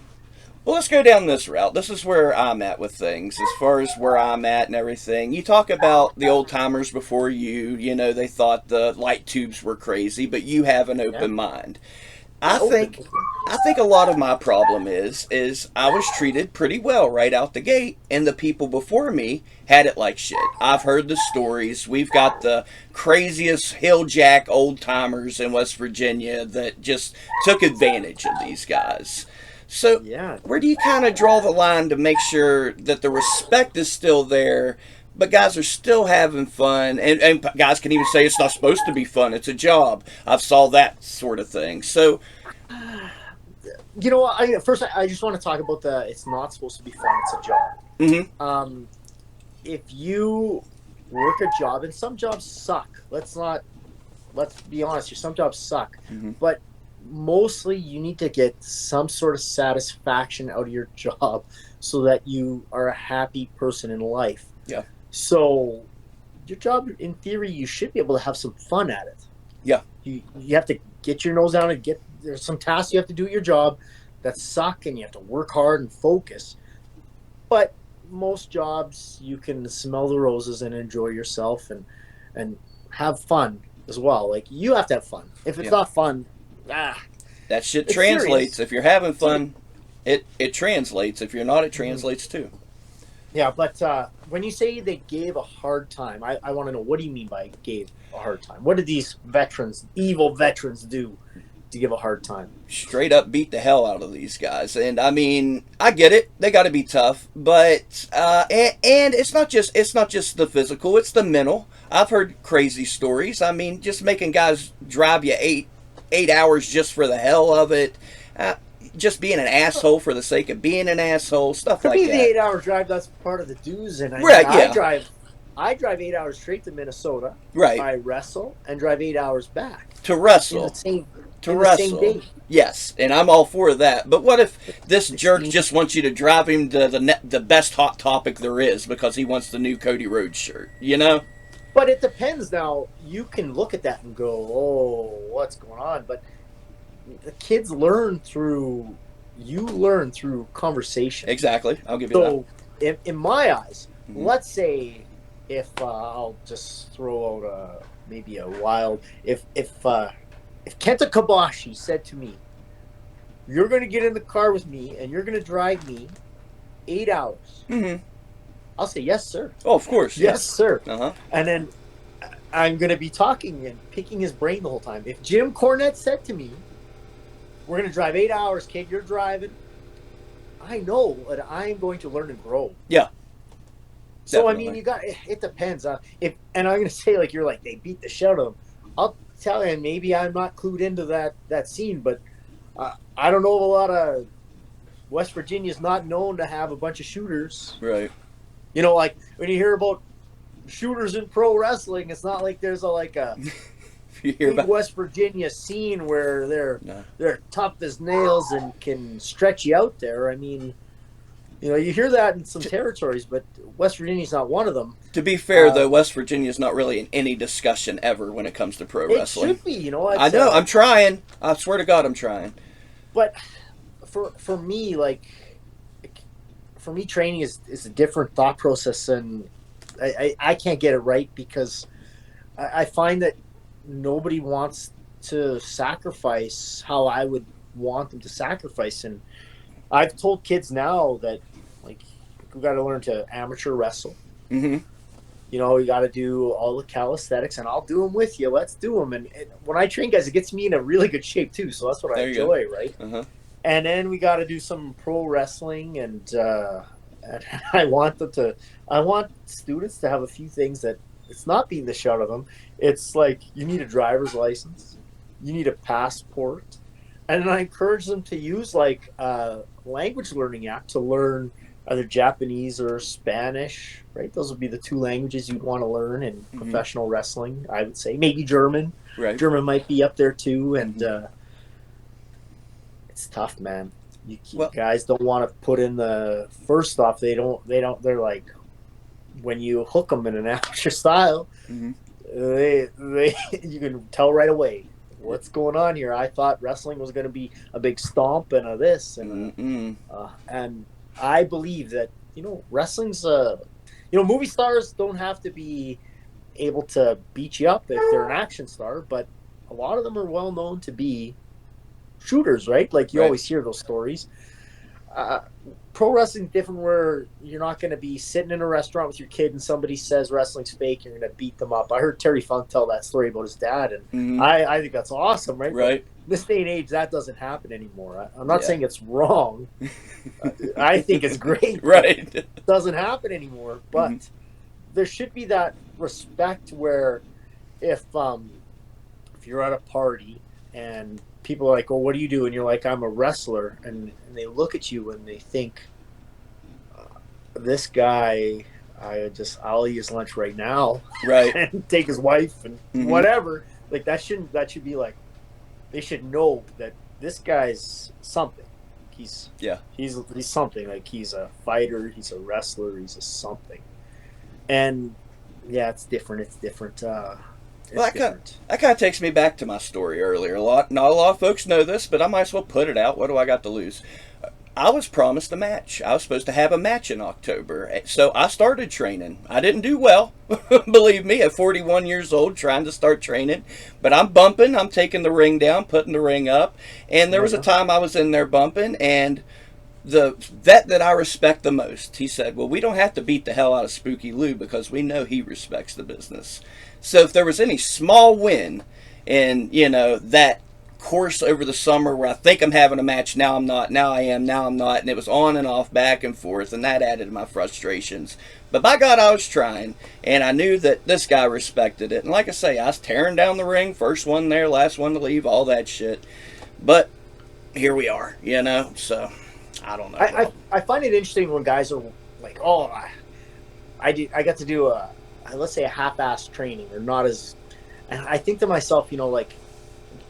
S1: Well, let's go down this route. This is where I'm at with things, as far as where I'm at and everything. You talk about the old timers before you. They thought the light tubes were crazy, but you have an open mind. I think a lot of my problem is I was treated pretty well right out the gate, and the people before me had it like shit. I've heard the stories. We've got the craziest hilljack old timers in West Virginia that just took advantage of these guys. So where do you kind of draw the line to make sure that the respect is still there, but guys are still having fun, and guys can even say it's not supposed to be fun, it's a job. I've saw that sort of thing. So,
S2: first I just want to talk about it's not supposed to be fun, it's a job.
S1: Mm-hmm.
S2: If you work a job, and some jobs suck. Let's be honest here, some jobs suck.
S1: Mm-hmm.
S2: But mostly you need to get some sort of satisfaction out of your job so that you are a happy person in life.
S1: Yeah.
S2: So your job, in theory, you should be able to have some fun at it.
S1: Yeah.
S2: You have to get your nose down and there's some tasks you have to do at your job that suck, and you have to work hard and focus. But most jobs, you can smell the roses and enjoy yourself and have fun as well. Like, you have to have fun. If it's not fun,
S1: that shit translates. Serious. If you're having fun, it translates. If you're not, it translates too. Yeah,
S2: but when you say they gave a hard time, I want to know, what do you mean by gave a hard time? What did these evil veterans do to give a hard time?
S1: Straight up beat the hell out of these guys. And I mean, I get it. They got to be tough, but and it's not just the physical, it's the mental. I've heard crazy stories. I mean, just making guys drive you 8 hours just for the hell of it. Just being an asshole for the sake of being an asshole, stuff like that.
S2: For me, the 8-hour drive, that's part of the dues. And I drive 8 hours straight to Minnesota.
S1: Right.
S2: I wrestle and drive 8 hours back.
S1: To wrestle.
S2: In the
S1: wrestle.
S2: same day.
S1: Yes, and I'm all for that. But what if this jerk just wants you to drive him to the best Hot Topic there is because he wants the new Cody Rhodes shirt,
S2: But it depends. Now, you can look at that and go, oh, what's going on? But the kids learn through conversation.
S1: Exactly. I'll give you
S2: that. So, in my eyes, let's say if I'll just throw out maybe a wild, if Kenta Kobashi said to me, "You're going to get in the car with me and you're going to drive me 8 hours," I'll say, "Yes, sir."
S1: Oh, of course.
S2: Yes, sir.
S1: Uh-huh.
S2: And then I'm going to be talking and picking his brain the whole time. If Jim Cornette said to me, we're going to drive 8 hours, kid, you're driving, I know that I'm going to learn and grow.
S1: Yeah.
S2: So,
S1: Definitely.
S2: I mean, it depends. And I'm going to say, like, you're like, they beat the shit out of him. I'll tell you, and maybe I'm not clued into that scene, but I don't know of a lot of West Virginia's not known to have a bunch of shooters.
S1: Right.
S2: You know, like when you hear about shooters in pro wrestling, it's not like there's a big West Virginia scene where they're tough as nails and can stretch you out there. I mean, you know, you hear that in some territories, but West Virginia's not one of them.
S1: To be fair, though, West Virginia's not really in any discussion ever when it comes to pro wrestling.
S2: It should be, you know.
S1: I know. I'm trying. I swear to God, I'm trying.
S2: But for me, training is a different thought process, and I can't get it right because I find that nobody wants to sacrifice how I would want them to sacrifice. And I've told kids now that, like, we got to learn to amateur wrestle.
S1: Mm-hmm.
S2: You know, you got to do all the calisthenics, and I'll do them with you. Let's do them. And when I train guys, it gets me in a really good shape too. So that's what I enjoy, right?
S1: Uh-huh.
S2: And then we got to do some pro wrestling, and I want students to have a few things that it's not being the shit out of them. It's like you need a driver's license, you need a passport, and then I encourage them to use like a language learning app to learn either Japanese or Spanish. Right, those would be the two languages you'd want to learn in professional wrestling. I would say maybe German.
S1: Right.
S2: German might be up there too, and. It's tough, man. You guys don't want to put in the first off. They're like, when you hook them in an amateur style, you can tell right away what's going on here. I thought wrestling was going to be a big stomp and a this and and I believe that, you know, wrestling's movie stars don't have to be able to beat you up if they're an action star, but a lot of them are well known to be shooters, right? Like you always hear those stories. Pro wrestling's different, where you're not going to be sitting in a restaurant with your kid and somebody says wrestling's fake, you're going to beat them up. I heard Terry Funk tell that story about his dad, and I think that's awesome, right?
S1: Right.
S2: But this day and age, that doesn't happen anymore. I'm not saying it's wrong. I think it's great.
S1: Right.
S2: It doesn't happen anymore, but there should be that respect where if you're at a party and people are like, "Oh, what do you do?" and you're like, "I'm a wrestler," and they look at you and they think, "This guy, I'll eat his lunch right now,
S1: right,
S2: and take his wife and whatever." Like that should be like, they should know that this guy's something. He's something. Like he's a fighter, he's a wrestler, he's a something. And yeah, it's different. It's different.
S1: That kind of takes me back to my story earlier. Not a lot of folks know this, but I might as well put it out. What do I got to lose? I was promised a match. I was supposed to have a match in October. So I started training. I didn't do well, believe me, at 41 years old, trying to start training. But I'm bumping. I'm taking the ring down, putting the ring up. And there was a time I was in there bumping, and the vet that I respect the most, he said, "Well, we don't have to beat the hell out of Spooky Lou because we know he respects the business." So if there was any small win in, that course over the summer where I think I'm having a match, now I'm not, now I am, now I'm not, and it was on and off, back and forth, and that added to my frustrations. But by God, I was trying, and I knew that this guy respected it. And like I say, I was tearing down the ring, first one there, last one to leave, all that shit. But here we are, so I don't know.
S2: I find it interesting when guys are like, "Oh, I got to do let's say a half-assed training," or not as, and I think to myself, like,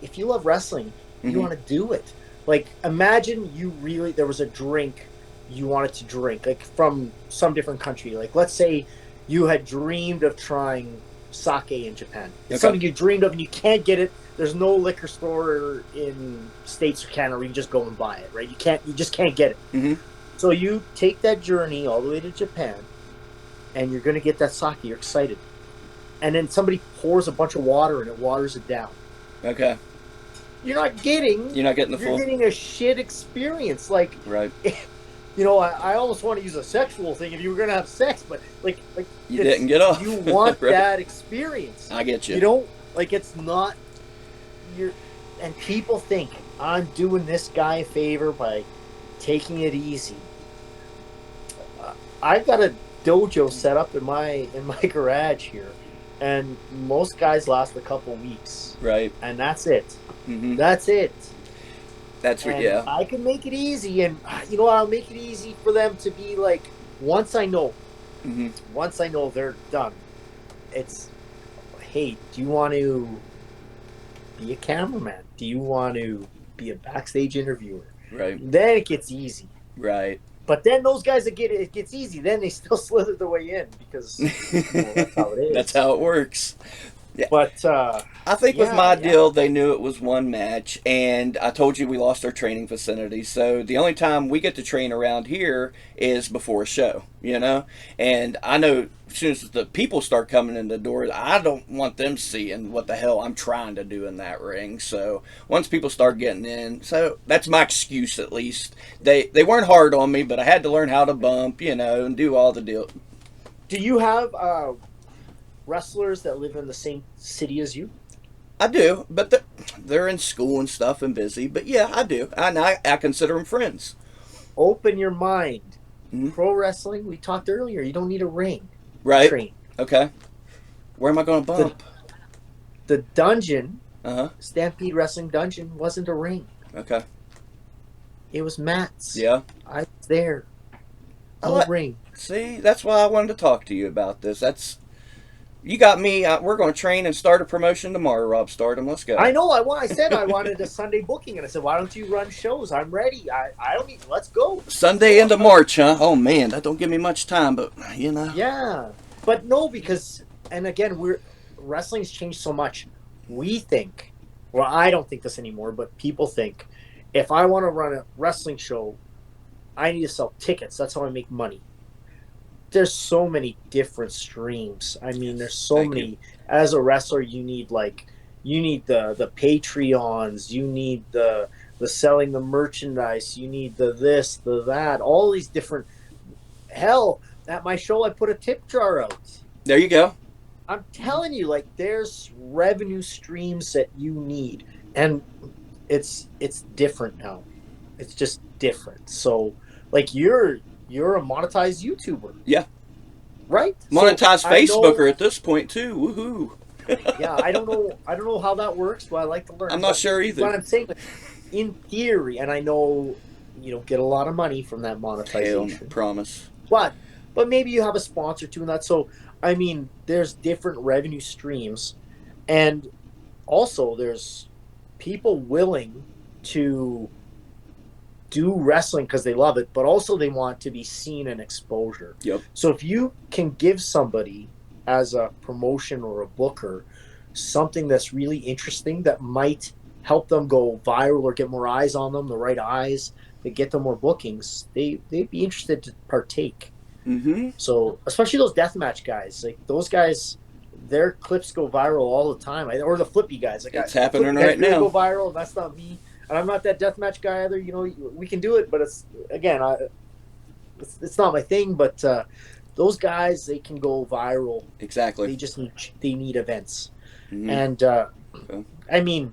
S2: if you love wrestling, you want to do it. Like, imagine there was a drink you wanted to drink, like from some different country. Like, let's say you had dreamed of trying sake in Japan. It's something you dreamed of and you can't get it. There's no liquor store in States or Canada where you can just go and buy it, right? You just can't get it. So you take that journey all the way to Japan, and you're going to get that sake. You're excited. And then somebody pours a bunch of water and it waters it down.
S1: Okay.
S2: You're not getting the full. You're getting a shit experience. Like,
S1: right.
S2: I almost want to use a sexual thing if you were gonna have sex, but like
S1: You didn't get off.
S2: you want
S1: Right.
S2: that experience.
S1: I get you.
S2: You don't like it's not you're and people think I'm doing this guy a favor by taking it easy. I've got a dojo set up in my garage here, and most guys last a couple weeks,
S1: Right.
S2: and that's it.
S1: Mm-hmm.
S2: That's it.
S1: That's
S2: And
S1: yeah.
S2: I can make it easy, and you know what? I'll make it easy for them to be like, once I know they're done, it's, hey, do you want to be a cameraman? Do you want to be a backstage interviewer?
S1: Right.
S2: Then it gets easy.
S1: Right.
S2: But then those guys that it gets easy, then they still slither their way in because that's how it is.
S1: That's how it works. Yeah.
S2: But
S1: I think with my deal, they knew it was one match, and I told you we lost our training facility. So the only time we get to train around here is before a show, And I know as soon as the people start coming in the door, I don't want them seeing what the hell I'm trying to do in that ring. So once people start getting in, so that's my excuse at least. They weren't hard on me, but I had to learn how to bump, and do all the deal.
S2: Do you have wrestlers that live in the same city as you?
S1: I do, but they're in school and stuff and busy. But yeah, I do. I consider them friends.
S2: Open your mind.
S1: Mm-hmm.
S2: Pro wrestling, we talked earlier, you don't need a ring.
S1: Right.
S2: Train.
S1: Okay. Where am I going to bump?
S2: The dungeon,
S1: Uh-huh.
S2: Stampede Wrestling Dungeon, wasn't a ring.
S1: Okay.
S2: It was mats.
S1: Yeah.
S2: I was there. No ring.
S1: See, that's why I wanted to talk to you about this. You got me. We're going to train and start a promotion tomorrow, Rob Stardom. Let's go.
S2: I know. I said I wanted a Sunday booking, and I said, why don't you run shows? I'm ready. I don't need. Let's go.
S1: Sunday into March, huh? Oh man, that don't give me much time, but
S2: Yeah, but no, because and again, wrestling's changed so much. We think, well, I don't think this anymore, but people think, if I want to run a wrestling show, I need to sell tickets. That's how I make money. There's so many different streams. I mean, there's so many. As a wrestler, you need the Patreons, you need the selling the merchandise, you need the this, the that, all these different. Hell, at my show, I put a tip jar out.
S1: There you go.
S2: I'm telling you, there's revenue streams that you need, and it's different now. It's just different. So, you're a monetized YouTuber.
S1: Yeah.
S2: Right?
S1: Monetized Facebooker at this point too. Woohoo.
S2: Yeah, I don't know how that works, but I like to learn.
S1: I'm not sure either.
S2: But I'm saying, in theory, and I know you don't get a lot of money from that monetization.
S1: Promise.
S2: But maybe you have a sponsor too, and that. So I mean, there's different revenue streams, and also there's people willing to do wrestling because they love it, but also they want to be seen and exposure.
S1: Yep.
S2: So if you can give somebody as a promotion or a booker something that's really interesting that might help them go viral or get more eyes on them, the right eyes, to get them more bookings, they'd be interested to partake.
S1: Mm-hmm.
S2: So especially those deathmatch guys, those guys, their clips go viral all the time, or the flippy guys.
S1: It's happening right now.
S2: Go viral. That's not me. And I'm not that deathmatch guy either. We can do it, but it's not my thing. But those guys, they can go viral.
S1: Exactly.
S2: They need events,
S1: mm-hmm.
S2: and I mean,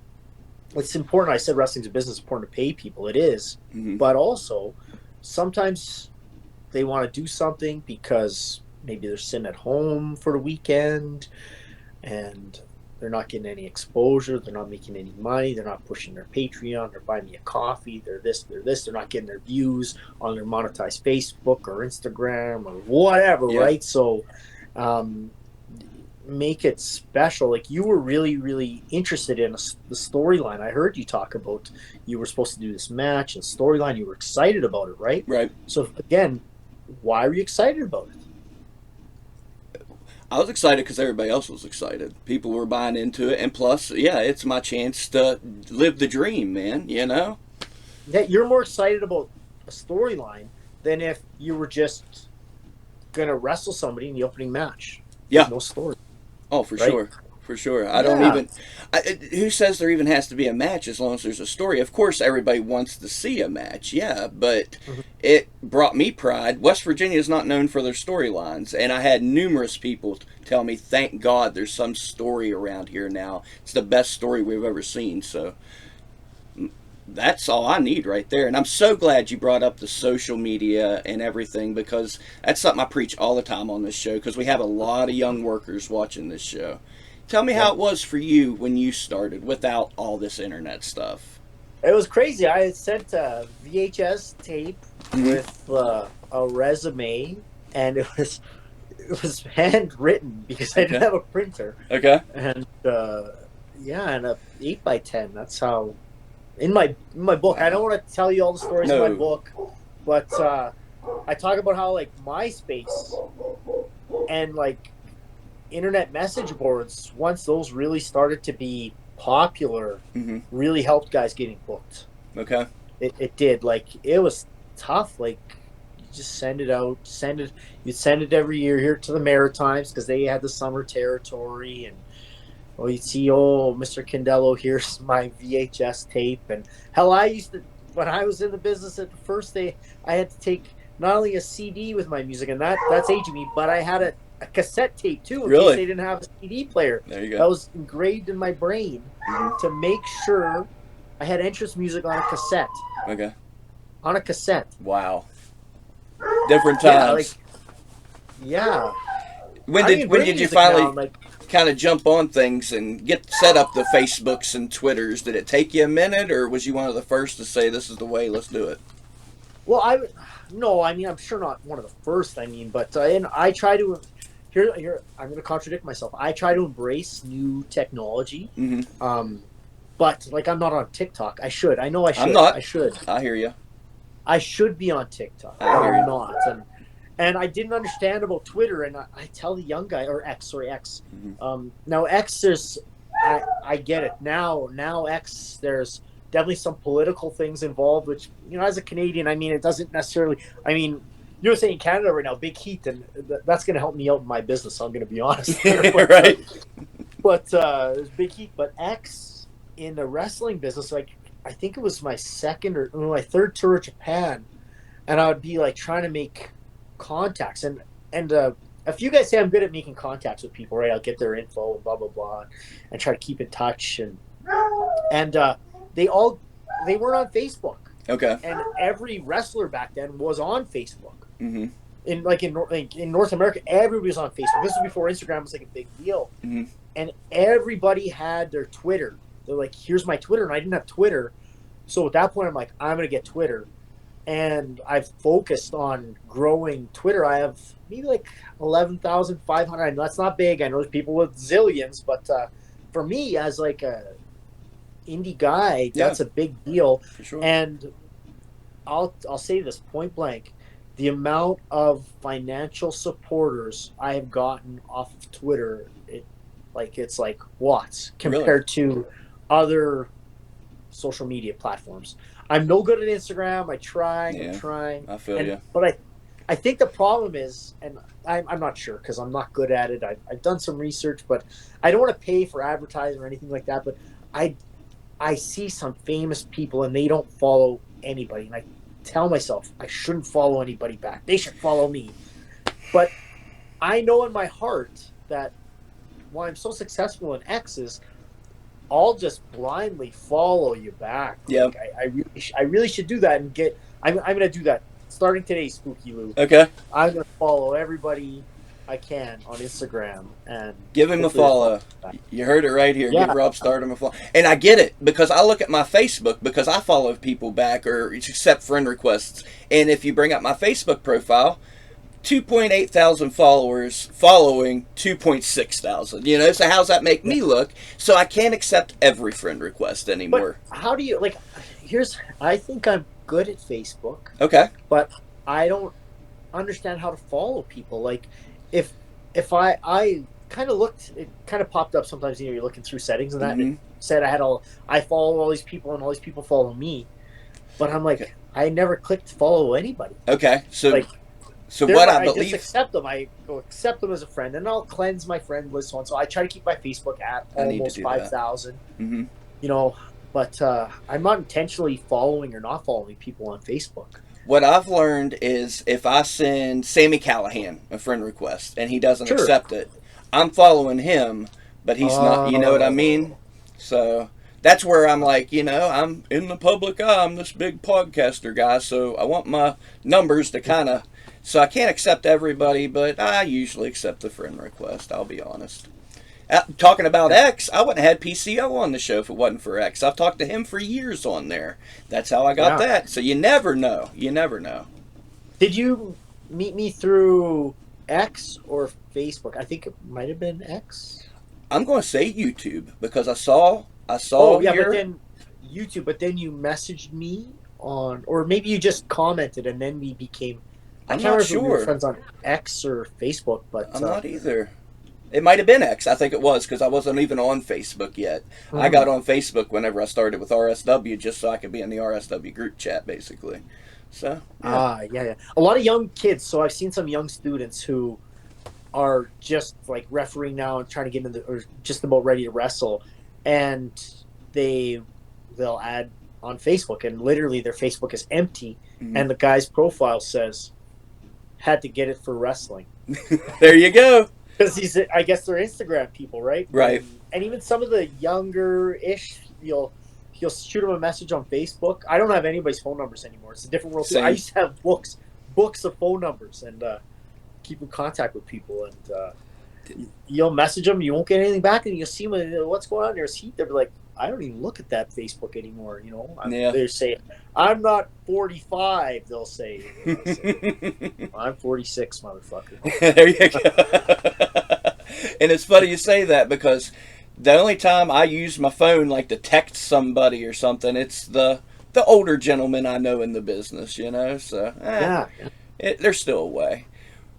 S2: it's important. I said wrestling's a business. It's important to pay people. It is,
S1: mm-hmm.
S2: but also sometimes they want to do something because maybe they're sitting at home for the weekend, and they're not getting any exposure. They're not making any money. They're not pushing their Patreon. They're buying me a coffee. They're this. They're not getting their views on their monetized Facebook or Instagram or whatever,
S1: yeah.
S2: right? So make it special. You were really, really interested in the storyline. I heard you talk about you were supposed to do this match and storyline. You were excited about it, right?
S1: Right.
S2: So, again, why were you excited about it?
S1: I was excited because everybody else was excited. People were buying into it, and plus, yeah, it's my chance to live the dream, man. Yeah,
S2: you're more excited about a storyline than if you were just gonna wrestle somebody in the opening match.
S1: Yeah,
S2: There's no story.
S1: Oh, for
S2: right?
S1: sure. For sure. I don't even. Who says there even has to be a match as long as there's a story? Of course, everybody wants to see a match, yeah, but it brought me pride. West Virginia is not known for their storylines, and I had numerous people tell me, thank God there's some story around here now. It's the best story we've ever seen, so that's all I need right there. And I'm so glad you brought up the social media and everything, because that's something I preach all the time on this show, because we have a lot of young workers watching this show. Tell me how it was for you when you started without all this internet stuff.
S2: It was crazy. I had sent a VHS tape with a resume, and it was handwritten because I didn't have a printer.
S1: Okay.
S2: And and a 8x10. That's how. In my book, I don't want to tell you all the stories in my book, but I talk about how like MySpace and like internet message boards, once those really started to be popular, really helped guys getting booked.
S1: Okay.
S2: It did. Like, it was tough. Like, you just send it out, you'd send it every year here to the Maritimes because they had the summer territory, and you'd see, Mr. Candello, here's my VHS tape. And hell, I used to, when I was in the business at the first day, I had to take not only a CD with my music, and that's aging me, but I had a cassette tape too, in case they didn't have a CD player.
S1: There you go.
S2: That was engraved in my brain to make sure I had entrance music on a cassette.
S1: Okay.
S2: On a cassette.
S1: Wow. Different times. When did you finally kind of jump on things and get set up the Facebooks and Twitters? Did it take you a minute, or was you one of the first to say this is the way, let's do it?
S2: Well, I'm sure not one of the first. But I try to. Here, I'm going to contradict myself. I try to embrace new technology. But like, I'm not on TikTok. I should. I know I should.
S1: I'm not.
S2: I should.
S1: I hear you.
S2: I should be on TikTok. I'm not. And I didn't understand about Twitter. And I tell the young guy, or X. Now X, I get it. Now X, there's definitely some political things involved, which, as a Canadian, it doesn't necessarily. You're saying Canada right now, big heat, and that's going to help me out in my business. So I'm going to be honest.
S1: Right.
S2: But there's big heat. But X in the wrestling business, like, I think it was my second or my third tour of Japan, and I would be like trying to make contacts, and a few guys say I'm good at making contacts with people, right? I'll get their info and blah blah blah, and try to keep in touch, and they weren't on Facebook. Okay. And every wrestler back then was on Facebook. In North America, everybody was on Facebook. This was before Instagram was like a big deal, and everybody had their Twitter. They're like, here's my Twitter, and I didn't have Twitter, so at that point I'm like, I'm gonna get Twitter, and I've focused on growing Twitter. I have maybe like 11,500. I know that's not big. I know there's people with zillions, but for me, as like a indie guy, that's a big deal. For sure. And I'll say this point blank: the amount of financial supporters I have gotten off of Twitter, it's like watts compared to other social media platforms. I'm no good at Instagram. I'm trying. I feel you. But I think the problem is, and I'm not sure because I'm not good at it. I've done some research, but I don't want to pay for advertising or anything like that. But I see some famous people and they don't follow anybody, and I tell myself I shouldn't follow anybody back. They should follow me. But I know in my heart that why I'm so successful in X is I'll just blindly follow you back. Like, I really should do that and get. I'm going to do that starting today, Spooky Lou. Okay. I'm going to follow everybody I can on Instagram and
S1: give him a follow. You heard it right here. Give Rob Stardom a follow. And I get it because I look at my Facebook because I follow people back or accept friend requests. And if you bring up my Facebook profile, 2.8 thousand followers following 2.6 thousand. So how's that make me look? So I can't accept every friend request anymore.
S2: But how do you I think I'm good at Facebook.
S1: Okay.
S2: But I don't understand how to follow people. Like if I kind of looked, it kind of popped up sometimes, you're looking through settings and that and it said I follow all these people and all these people follow me. But I'm like, I never clicked follow anybody.
S1: Okay. So So what I
S2: just
S1: believe,
S2: accept them. I go accept them as a friend, and I'll cleanse my friend list so on. So I try to keep my Facebook at
S1: I need to
S2: almost
S1: do
S2: 5,000.
S1: Mm-hmm.
S2: You know, but I'm not intentionally following or not following people on Facebook.
S1: What I've learned is if I send Sammy Callahan a friend request and he doesn't
S2: Sure.
S1: accept it, I'm following him, but he's not. You know what I mean? So that's where I'm like, I'm in the public eye. I'm this big podcaster guy, so I want my numbers to kind of. So I can't accept everybody, but I usually accept the friend request. I'll be honest. Talking about X, I wouldn't have had PCO on the show if it wasn't for X. I've talked to him for years on there. That's how I got that. So you never know. You never know.
S2: Did you meet me through X or Facebook? I think it might have been X.
S1: I'm going to say YouTube because I saw.
S2: Oh yeah,
S1: here.
S2: but then YouTube. But then you messaged me on, or maybe you just commented, and then we became.
S1: I'm not sure.
S2: We were friends on X or Facebook, but
S1: I'm not either. It might have been X. I think it was because I wasn't even on Facebook yet. Mm-hmm. I got on Facebook whenever I started with RSW just so I could be in the RSW group chat, basically. So
S2: yeah. A lot of young kids. So I've seen some young students who are just like refereeing now and trying to get into or just about ready to wrestle, and they'll add on Facebook, and literally their Facebook is empty, and the guy's profile says, "Had to get it for wrestling."
S1: There you go.
S2: Because I guess they're Instagram people, right?
S1: Right.
S2: And even some of the younger-ish, you'll shoot them a message on Facebook. I don't have anybody's phone numbers anymore. It's a different world. I used to have books of phone numbers and keep in contact with people. And you'll message them, you won't get anything back, and you'll see them, what's going on? There's heat. They'll be like, I don't even look at that Facebook anymore. They're saying, I'm not 45, they'll say. I'm 46, motherfucker.
S1: There you go. And it's funny you say that because the only time I use my phone like to text somebody or something, it's the older gentleman I know in the business, So there's still a way.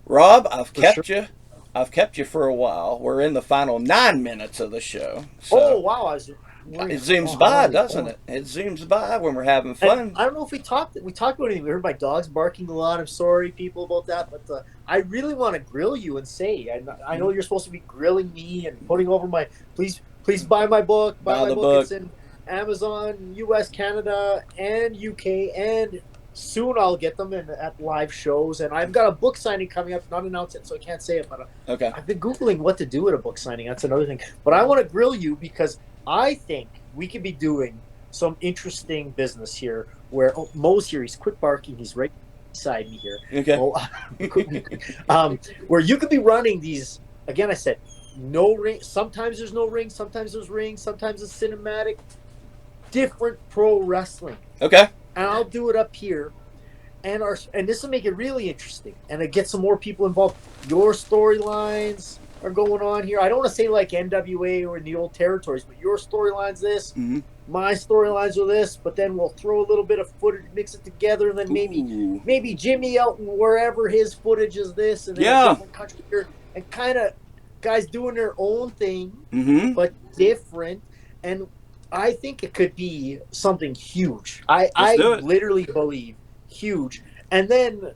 S1: Rob, I've kept you. I've kept you for a while. We're in the final 9 minutes of the show. So.
S2: Oh wow!
S1: It zooms by, doesn't it? It zooms by when we're having fun.
S2: And I don't know if we talked about anything. We heard my dogs barking a lot. I'm sorry, people, about that. But I really want to grill you and say, I know you're supposed to be grilling me and putting over my. Please buy my book. Buy my book. It's in Amazon, U.S., Canada, and UK, and soon I'll get them at live shows. And I've got a book signing coming up. Not announced it, so I can't say it. But
S1: okay.
S2: I've been Googling what to do at a book signing. That's another thing. But I want to grill you because I think we could be doing some interesting business here where Mo's here. He's quit barking. He's right beside me here.
S1: Okay.
S2: Where you could be running these, again, I said, no ring. Sometimes there's no ring. Sometimes there's rings. Sometimes it's cinematic. Different pro wrestling.
S1: Okay.
S2: And I'll do it up here. And this will make it really interesting. And it gets some more people involved. Your storylines are going on here. I don't want to say like NWA or in the old territories, but your storyline's this, my storylines are this, but then we'll throw a little bit of footage, mix it together, and then maybe Jimmy Elton, wherever his footage is this, and then a different country here, and kind of guys doing their own thing, but different. And I think it could be something huge. I literally believe huge. And then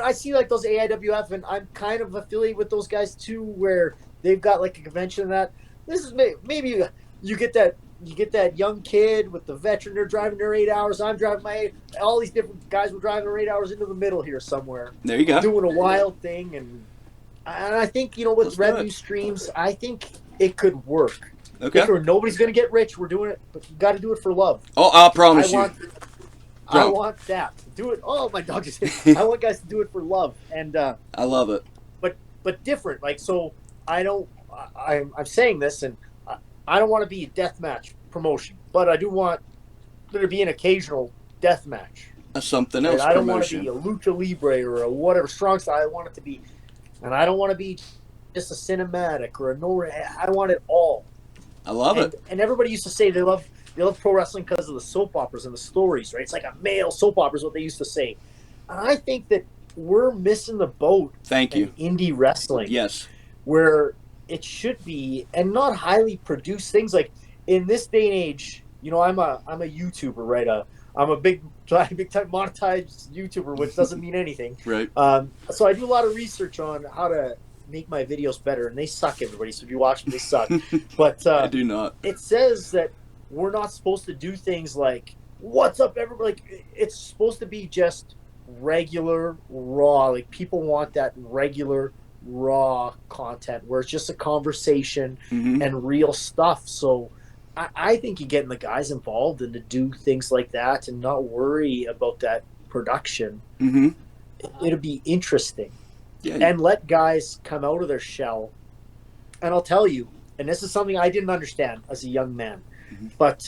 S2: I see like those AIWF, and I'm kind of affiliated with those guys too, where they've got like a convention that this is maybe you get that young kid with the veteran. They're driving their 8 hours. I'm driving my 8. All these different guys were driving their 8 hours into the middle here somewhere.
S1: There you go.
S2: Doing a wild thing, and I think with revenue streams, I think it could work.
S1: Okay.
S2: Nobody's gonna get rich. We're doing it, but you got to do it for love.
S1: Oh, I promise you.
S2: I want that. Do it. Oh, my dog is. I want guys to do it for love, and
S1: I love it.
S2: But different. Like so, I don't. I'm saying this, and I don't want to be a deathmatch promotion, but I do want there to be an occasional deathmatch.
S1: Something else.
S2: I don't want to be a lucha libre or a whatever strong style. I want it to be, and I don't want to be just a cinematic or a no. I want it all.
S1: I love it.
S2: And everybody used to say they love pro wrestling because of the soap operas and the stories, right? It's like a male soap opera is what they used to say. And I think that we're missing the boat.
S1: Thank you.
S2: In indie wrestling.
S1: Yes.
S2: Where it should be, and not highly produced things. Like in this day and age, I'm a YouTuber, right? A I'm a big time monetized YouTuber, which doesn't mean anything.
S1: Right.
S2: So I do a lot of research on how to make my videos better, and they suck, everybody. So if you watch them, they suck. But
S1: I do not.
S2: It says that we're not supposed to do things like "What's up, everybody?" Like, it's supposed to be just regular, raw. Like, people want that regular, raw content where it's just a conversation and real stuff. So I think you're getting the guys involved and to do things like that and not worry about that production. It'll be interesting. Yeah. And let guys come out of their shell. And I'll tell you, and this is something I didn't understand as a young man, but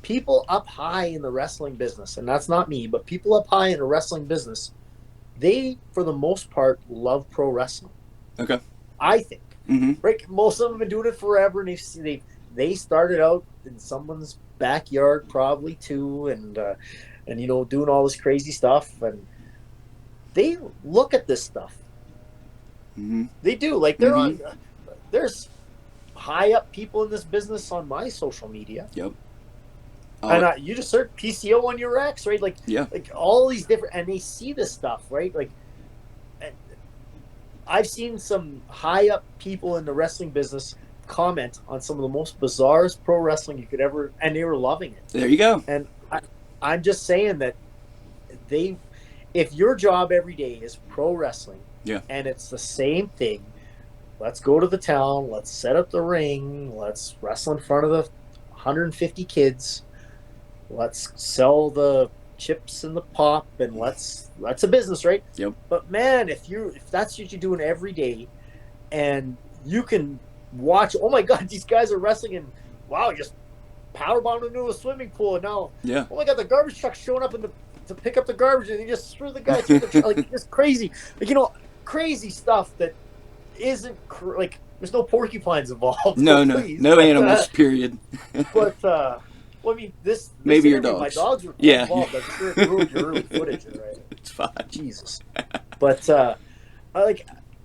S2: people up high in the wrestling business, and that's not me, but people up high in the wrestling business, they, for the most part, love pro wrestling. Okay. I think. Right? Most of them have been doing it forever, and they started out in someone's backyard probably too, and you know, doing all this crazy stuff, and they look at this stuff. They do. Like, they're on. There's high up people in this business on my social media. Yep. And you just search PCO on your X, right? Like, like all these different, and they see this stuff, right? Like, I've seen some high up people in the wrestling business comment on some of the most bizarre pro wrestling you could ever, and they were loving it.
S1: There you go.
S2: And I'm just saying that if your job every day is pro wrestling, and it's the same thing, let's go to the town, let's set up the ring, let's wrestle in front of the 150 kids, let's sell the chips and the pop, and that's a business, right? Yep. But man, if that's what you're doing every day, and you can watch, oh my God, these guys are wrestling, and wow, just powerbombed into a swimming pool, and now, oh my God, the garbage truck's showing up to pick up the garbage, and he just threw the guy through the truck. Like, it's crazy, like, you know, crazy stuff that isn't like, there's no porcupines involved.
S1: No animals. Period.
S2: But well, I mean, this
S1: maybe your dogs.
S2: My dogs were involved. I'm sure it ruined your early footage, right?
S1: It's fine.
S2: Jesus. But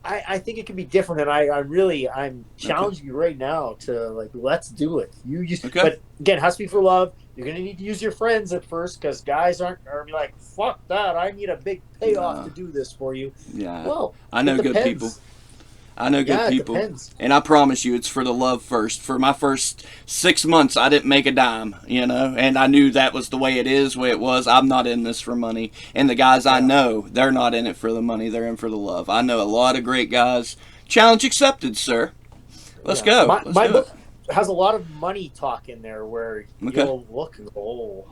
S2: I think it can be different, and I'm challenging you right now to, like, let's do it. But again, it has to be for love. You're gonna need to use your friends at first, because guys are like, fuck that, I need a big payoff to do this for you. Yeah. Well,
S1: I know good people. I know good people. And I promise you, it's for the love first. For my first 6 months, I didn't make a dime, you know, and I knew that was the way it was. I'm not in this for money. And the guys I know, they're not in it for the money. They're in for the love. I know a lot of great guys. Challenge accepted, sir. Let's go.
S2: My book has a lot of money talk in there where you'll look and go,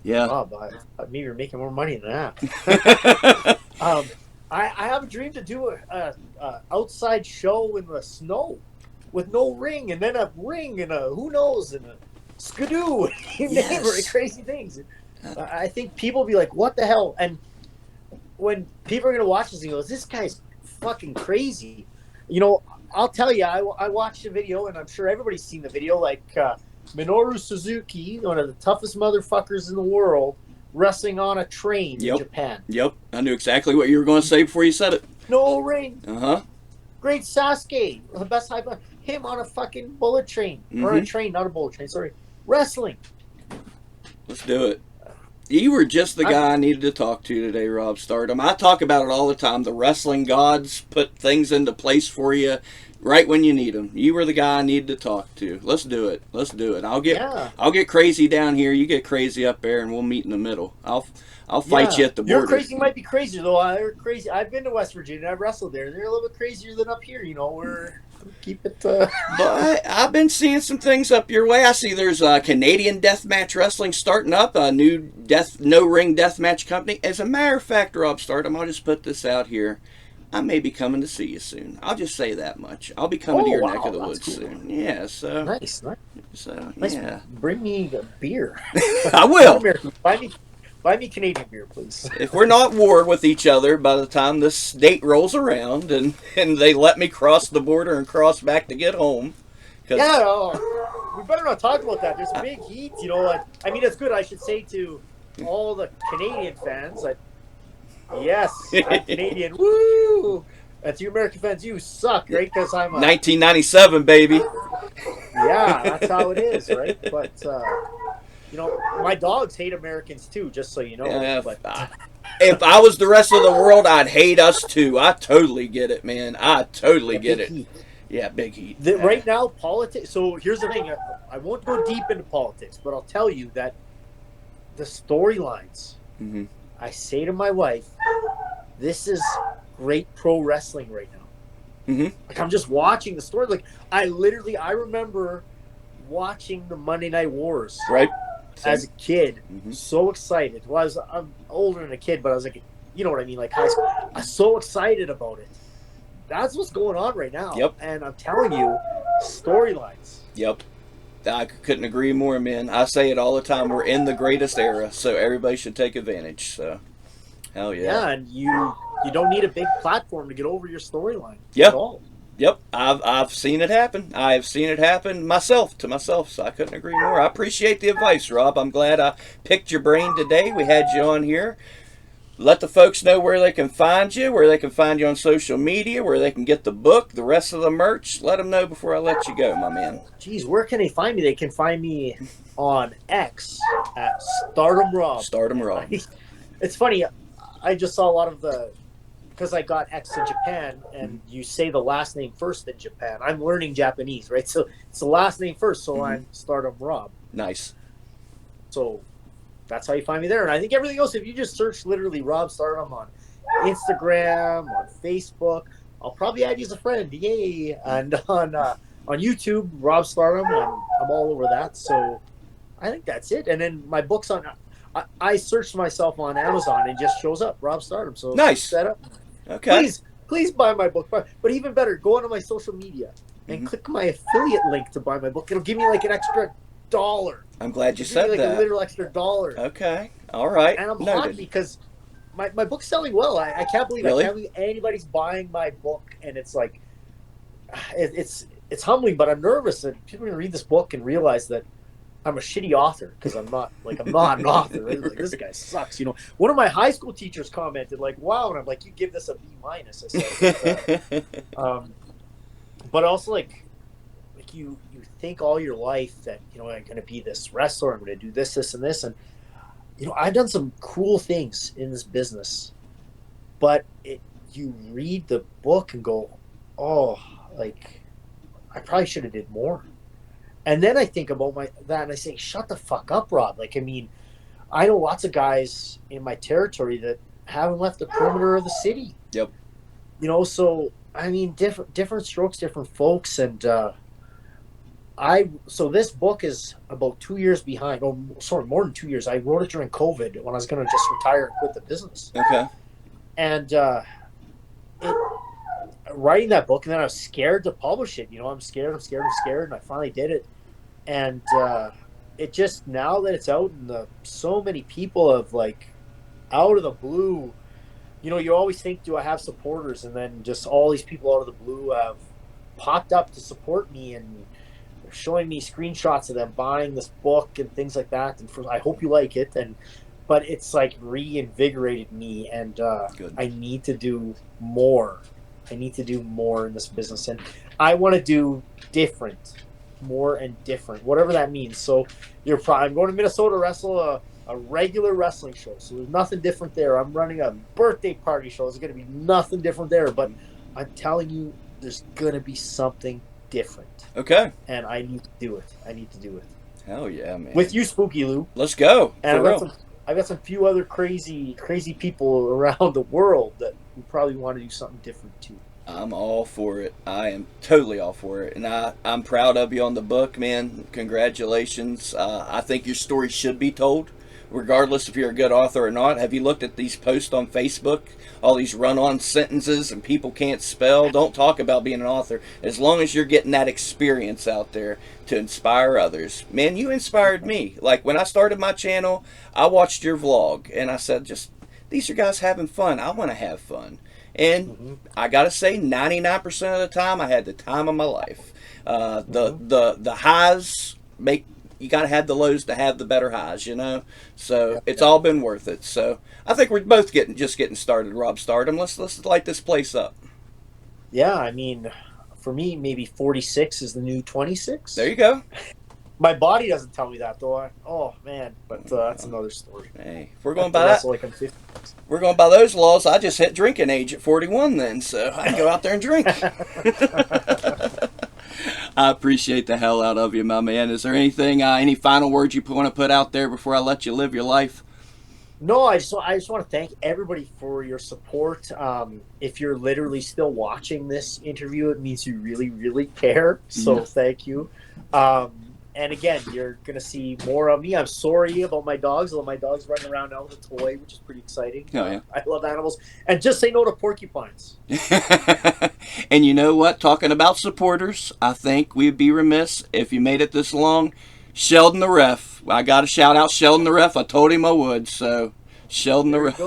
S2: maybe you're making more money than that. I have a dream to do a outside show in the snow with no ring, and then a ring, and a who knows, and a skidoo. You name it, crazy things. I think people will be like, what the hell? And when people are going to watch this and go, this guy's fucking crazy. You know, I'll tell you, I watched the video, and I'm sure everybody's seen the video, like Minoru Suzuki, one of the toughest motherfuckers in the world, wrestling on a train in Japan.
S1: Yep. I knew exactly what you were going to say before you said it.
S2: No ring. Great Sasuke, the best high five. Him on a fucking bullet train. Or on a train, not a bullet train, sorry. Wrestling.
S1: Let's do it. You were just the guy I needed to talk to today, Rob Stardom. I talk about it all the time. The wrestling gods put things into place for you right when you need them. You were the guy I needed to talk to. Let's do it. Let's do it. I'll get crazy down here. You get crazy up there, and we'll meet in the middle. I'll fight you at the border.
S2: Your crazy might be crazier though. I've been to West Virginia. I've wrestled there. They're a little bit crazier than up here. You know, keep it. But
S1: I've been seeing some things up your way. I see there's a Canadian deathmatch wrestling starting up, a new no ring deathmatch company. As a matter of fact, Rob Stardom, I'll just put this out here. I may be coming to see you soon. I'll just say that much. I'll be coming to your neck of the woods soon. Yeah, so
S2: nice.
S1: So
S2: nice. Bring me a beer.
S1: I will.
S2: Buy me Canadian beer, please.
S1: If we're not at war with each other by the time this date rolls around and they let me cross the border and cross back to get home.
S2: We better not talk about that. There's a big heat, you know. I mean, it's good. I should say to all the Canadian fans, yes, I'm Canadian. Woo! That's you American fans. You suck, right? Because I'm
S1: 1997, baby.
S2: Yeah, that's how it is, right? But my dogs hate Americans too, just so you know.
S1: If I was the rest of the world, I'd hate us too. I totally get it, man. I totally get it.
S2: Heat.
S1: Yeah, big heat.
S2: Right now, politics. So here's the thing. I won't go deep into politics, but I'll tell you that the storylines.
S1: Mm-hmm.
S2: I say to my wife, this is great pro wrestling right now.
S1: Mm-hmm.
S2: Like, I'm just watching the story. Like, I remember watching the Monday Night Wars.
S1: Right.
S2: As a kid,
S1: mm-hmm.
S2: so excited. Well, I'm older than a kid, but I was like, you know what I mean? Like high school. I was so excited about it. That's what's going on right now.
S1: Yep.
S2: And I'm telling you, storylines.
S1: Yep. I couldn't agree more, man. I say it all the time. We're in the greatest era, so everybody should take advantage. So, hell yeah.
S2: Yeah, and you don't need a big platform to get over your storyline.
S1: Yep.
S2: At all.
S1: Yep. I've seen it happen. I have seen it happen to myself, so I couldn't agree more. I appreciate the advice, Rob. I'm glad I picked your brain today. We had you on here. Let the folks know where they can find you, where they can find you on social media, where they can get the book, the rest of the merch. Let them know before I let you go, my man.
S2: Geez, where can they find me? They can find me on X at Stardom Rob.
S1: Stardom Rob.
S2: It's funny. I just saw a lot of because I got X in Japan, and you say the last name first in Japan. I'm learning Japanese, right? So it's the last name first, so I'm Stardom Rob.
S1: Nice.
S2: So that's how you find me there. And I think everything else, if you just search literally Rob Stardom on Instagram, on Facebook, I'll probably add you as a friend. Yay. And on YouTube, Rob Stardom, I'm all over that. So I think that's it. And then my book's on, I searched myself on Amazon and just shows up, Rob Stardom. So
S1: nice.
S2: Set up.
S1: Okay.
S2: Please buy my book. But even better, go onto my social media and click my affiliate link to buy my book. It'll give me like an extra $1.
S1: I'm glad you said that.
S2: A literal extra $1.
S1: Okay. All right.
S2: And I'm happy because my book's selling well. I can't believe
S1: really?
S2: I can't believe anybody's buying my book, and it's like it's humbling, but I'm nervous that people are gonna read this book and realize that I'm a shitty author because I'm not an author. Right? Like, this guy sucks. One of my high school teachers commented like, "Wow," and I'm like, "You give this a B-." I said, but also like you think all your life that I'm going to be this wrestler. I'm going to do this, and this, and I've done some cool things in this business, but you read the book and go, "Oh, like I probably should have did more." And then I think about that and I say, shut the fuck up, Rob. Like, I mean, I know lots of guys in my territory that haven't left the perimeter of the city.
S1: Yep.
S2: So I mean, different strokes, different folks, and so this book is about 2 years behind. Oh, sorry, more than 2 years. I wrote it during COVID when I was going to just retire and quit the business.
S1: Okay.
S2: And writing that book, and then I was scared to publish it. I'm scared, and I finally did it. And it just, now that it's out, and so many people have, like, out of the blue, you always think, do I have supporters? And then just all these people out of the blue have popped up to support me and showing me screenshots of them buying this book and things like that. And I hope you like it. But it's like reinvigorated me, and I need to do more. I need to do more in this business, and I want to do more and different, whatever that means. So I'm going to Minnesota to wrestle a regular wrestling show. So there's nothing different there. I'm running a birthday party show. There's going to be nothing different there, but I'm telling you, there's going to be something different.
S1: Okay.
S2: And I need to do it.
S1: Hell yeah, man.
S2: With you, Spooky Lou.
S1: Let's go.
S2: And I've got some few other crazy people around the world that we probably want to do something different too.
S1: I'm all for it. I am totally all for it. And I'm proud of you on the book, man. Congratulations. I think your story should be told, regardless if you're a good author or not. Have you looked at these posts on Facebook? All these run-on sentences and people can't spell. Don't talk about being an author. As long as you're getting that experience out there to inspire others. Man, you inspired me. Like, when I started my channel, I watched your vlog, and I said, these are guys having fun. I want to have fun. And I gotta say, 99% of the time, I had the time of my life. The highs you gotta have the lows to have the better highs, So it's all been worth it. So I think we're both just getting started, Rob Stardom. Let's light this place up.
S2: Yeah, I mean, for me, maybe 46 is the new 26.
S1: There you go.
S2: My body doesn't tell me that though. Oh man, but that's another story.
S1: Hey, if we're going by that,
S2: like I'm 50.
S1: we're going by those laws. I just hit drinking age at 41 then, so I can go out there and drink. I appreciate the hell out of you, my man. Is there anything, any final words you want to put out there before I let you live your life?
S2: No, I just want to thank everybody for your support. If you're literally still watching this interview, it means you really, really care. So thank you. And again, you're going to see more of me. I'm sorry about my dogs, although my dog's running around now with a toy, which is pretty exciting.
S1: Oh, yeah.
S2: I love animals. And just say no to porcupines.
S1: And you know what? Talking about supporters, I think we'd be remiss if you made it this long. Sheldon the ref. I got to shout out Sheldon the ref. I told him I would, so Sheldon the ref.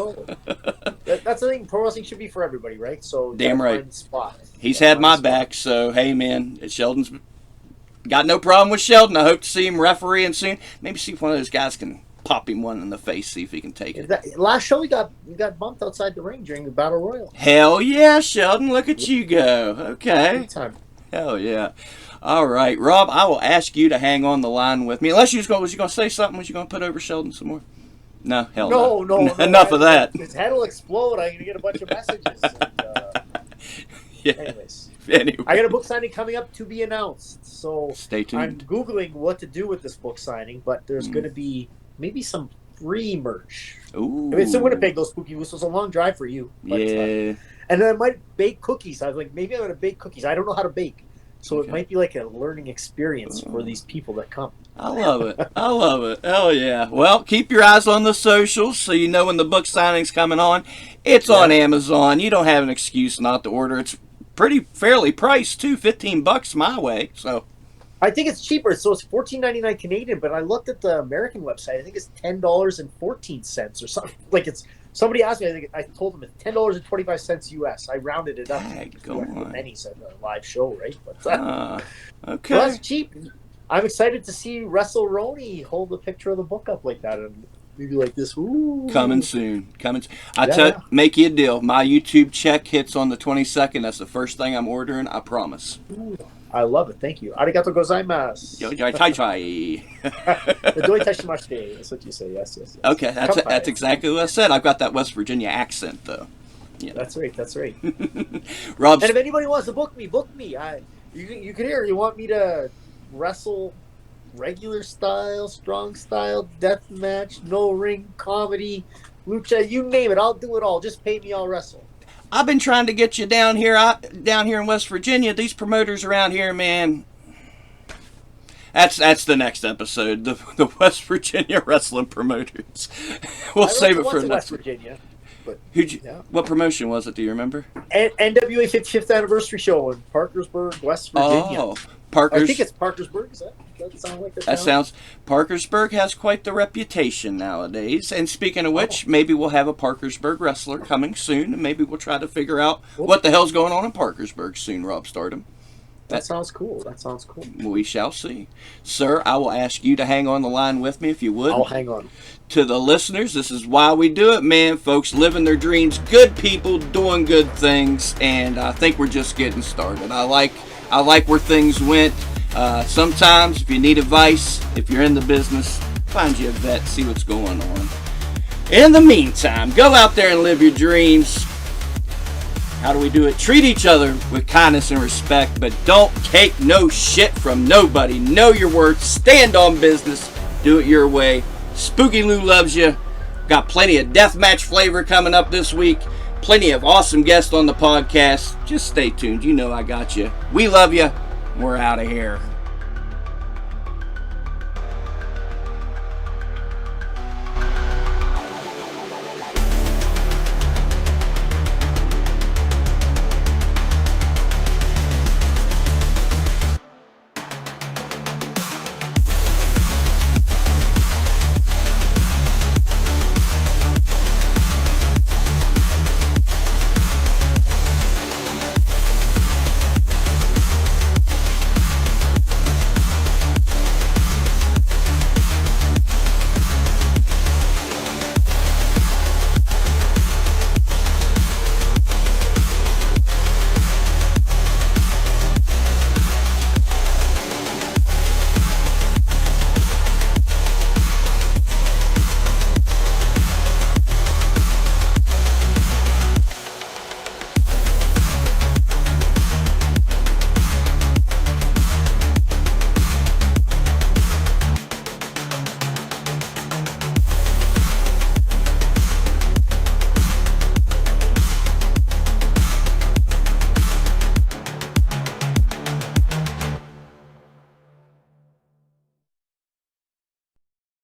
S2: That's the thing. Pro wrestling should be for everybody, right? So
S1: damn right.
S2: Spot.
S1: He's had my back, so hey, man, Sheldon's got no problem with Sheldon. I hope to see him refereeing soon. Maybe see if one of those guys can pop him one in the face, see if he can take it.
S2: Last show, we got bumped outside the ring during the Battle Royal.
S1: Hell yeah, Sheldon. Look at you go. Okay.
S2: Anytime.
S1: Hell yeah. All right, Rob, I will ask you to hang on the line with me. Unless was you going to say something? Was you going to put over Sheldon some more? No, hell no.
S2: No.
S1: Enough of that.
S2: His head will explode. I'm going to get a bunch of messages.
S1: Yeah.
S2: Anyways.
S1: Anyway.
S2: I got a book signing coming up to be announced. So
S1: stay tuned.
S2: I'm Googling what to do with this book signing, but there's going to be maybe some free merch.
S1: Ooh.
S2: I mean, it's in Winnipeg, those spooky so it's a long drive for you. But,
S1: yeah.
S2: And then I might bake cookies. I was like, maybe I'm going to bake cookies. I don't know how to bake. So it might be like a learning experience for these people that come.
S1: I love it. I love it. Hell yeah. Well, keep your eyes on the socials so you know when the book signing's coming on. It's on Amazon. You don't have an excuse not to order. It's fairly priced too, $15 my way. So
S2: I think it's cheaper. So it's $14.99 Canadian, but I looked at the American website. I think it's $10.14 or something. Like it's somebody asked me. I told them it's $10.25 US. I rounded it up.
S1: Go on.
S2: Pennies at a live show, right? But
S1: okay,
S2: well, that's cheap. I'm excited to see WrestleRoni hold the picture of the book up like that and maybe like this. Ooh.
S1: Coming soon. Make you a deal. My YouTube check hits on the 22nd. That's the first thing I'm ordering. I promise.
S2: Ooh. I love it. Thank you. Arigato gozaimasu. Doi tashimashite. That's what you say. Yes.
S1: Okay, that's exactly what I said. I've got that West Virginia accent, though.
S2: Yeah. That's right.
S1: Rob,
S2: and if anybody wants to book me. You can hear. You want me to wrestle regular style, strong style, death match, no ring, comedy, lucha, you name it. I'll do it all. Just pay me, I'll wrestle.
S1: I've been trying to get you down here in West Virginia. These promoters around here, man. That's the next episode. The West Virginia wrestling promoters. We'll save it for
S2: West Virginia. But
S1: what promotion was it? Do you remember?
S2: NWA 55th anniversary show in Parkersburg, West Virginia.
S1: Oh,
S2: I think it's Parkersburg. Does that sound like
S1: that sounds. Parkersburg has quite the reputation nowadays. And speaking of which, maybe we'll have a Parkersburg wrestler coming soon, and maybe we'll try to figure out what the hell's going on in Parkersburg soon, Rob Stardom.
S2: That sounds cool.
S1: We shall see. Sir, I will ask you to hang on the line with me if you would.
S2: I'll hang on.
S1: To the listeners, this is why we do it, man. Folks living their dreams, good people doing good things, and I think we're just getting started. I like where things went. Sometimes, if you need advice, if you're in the business, find you a vet, see what's going on. In the meantime, go out there and live your dreams. How do we do it? Treat each other with kindness and respect, but don't take no shit from nobody. Know your worth. Stand on business. Do it your way. Spooky Lou loves you. Got plenty of deathmatch flavor coming up this week. Plenty of awesome guests on the podcast. Just stay tuned. You know I got you. We love you. We're out of here.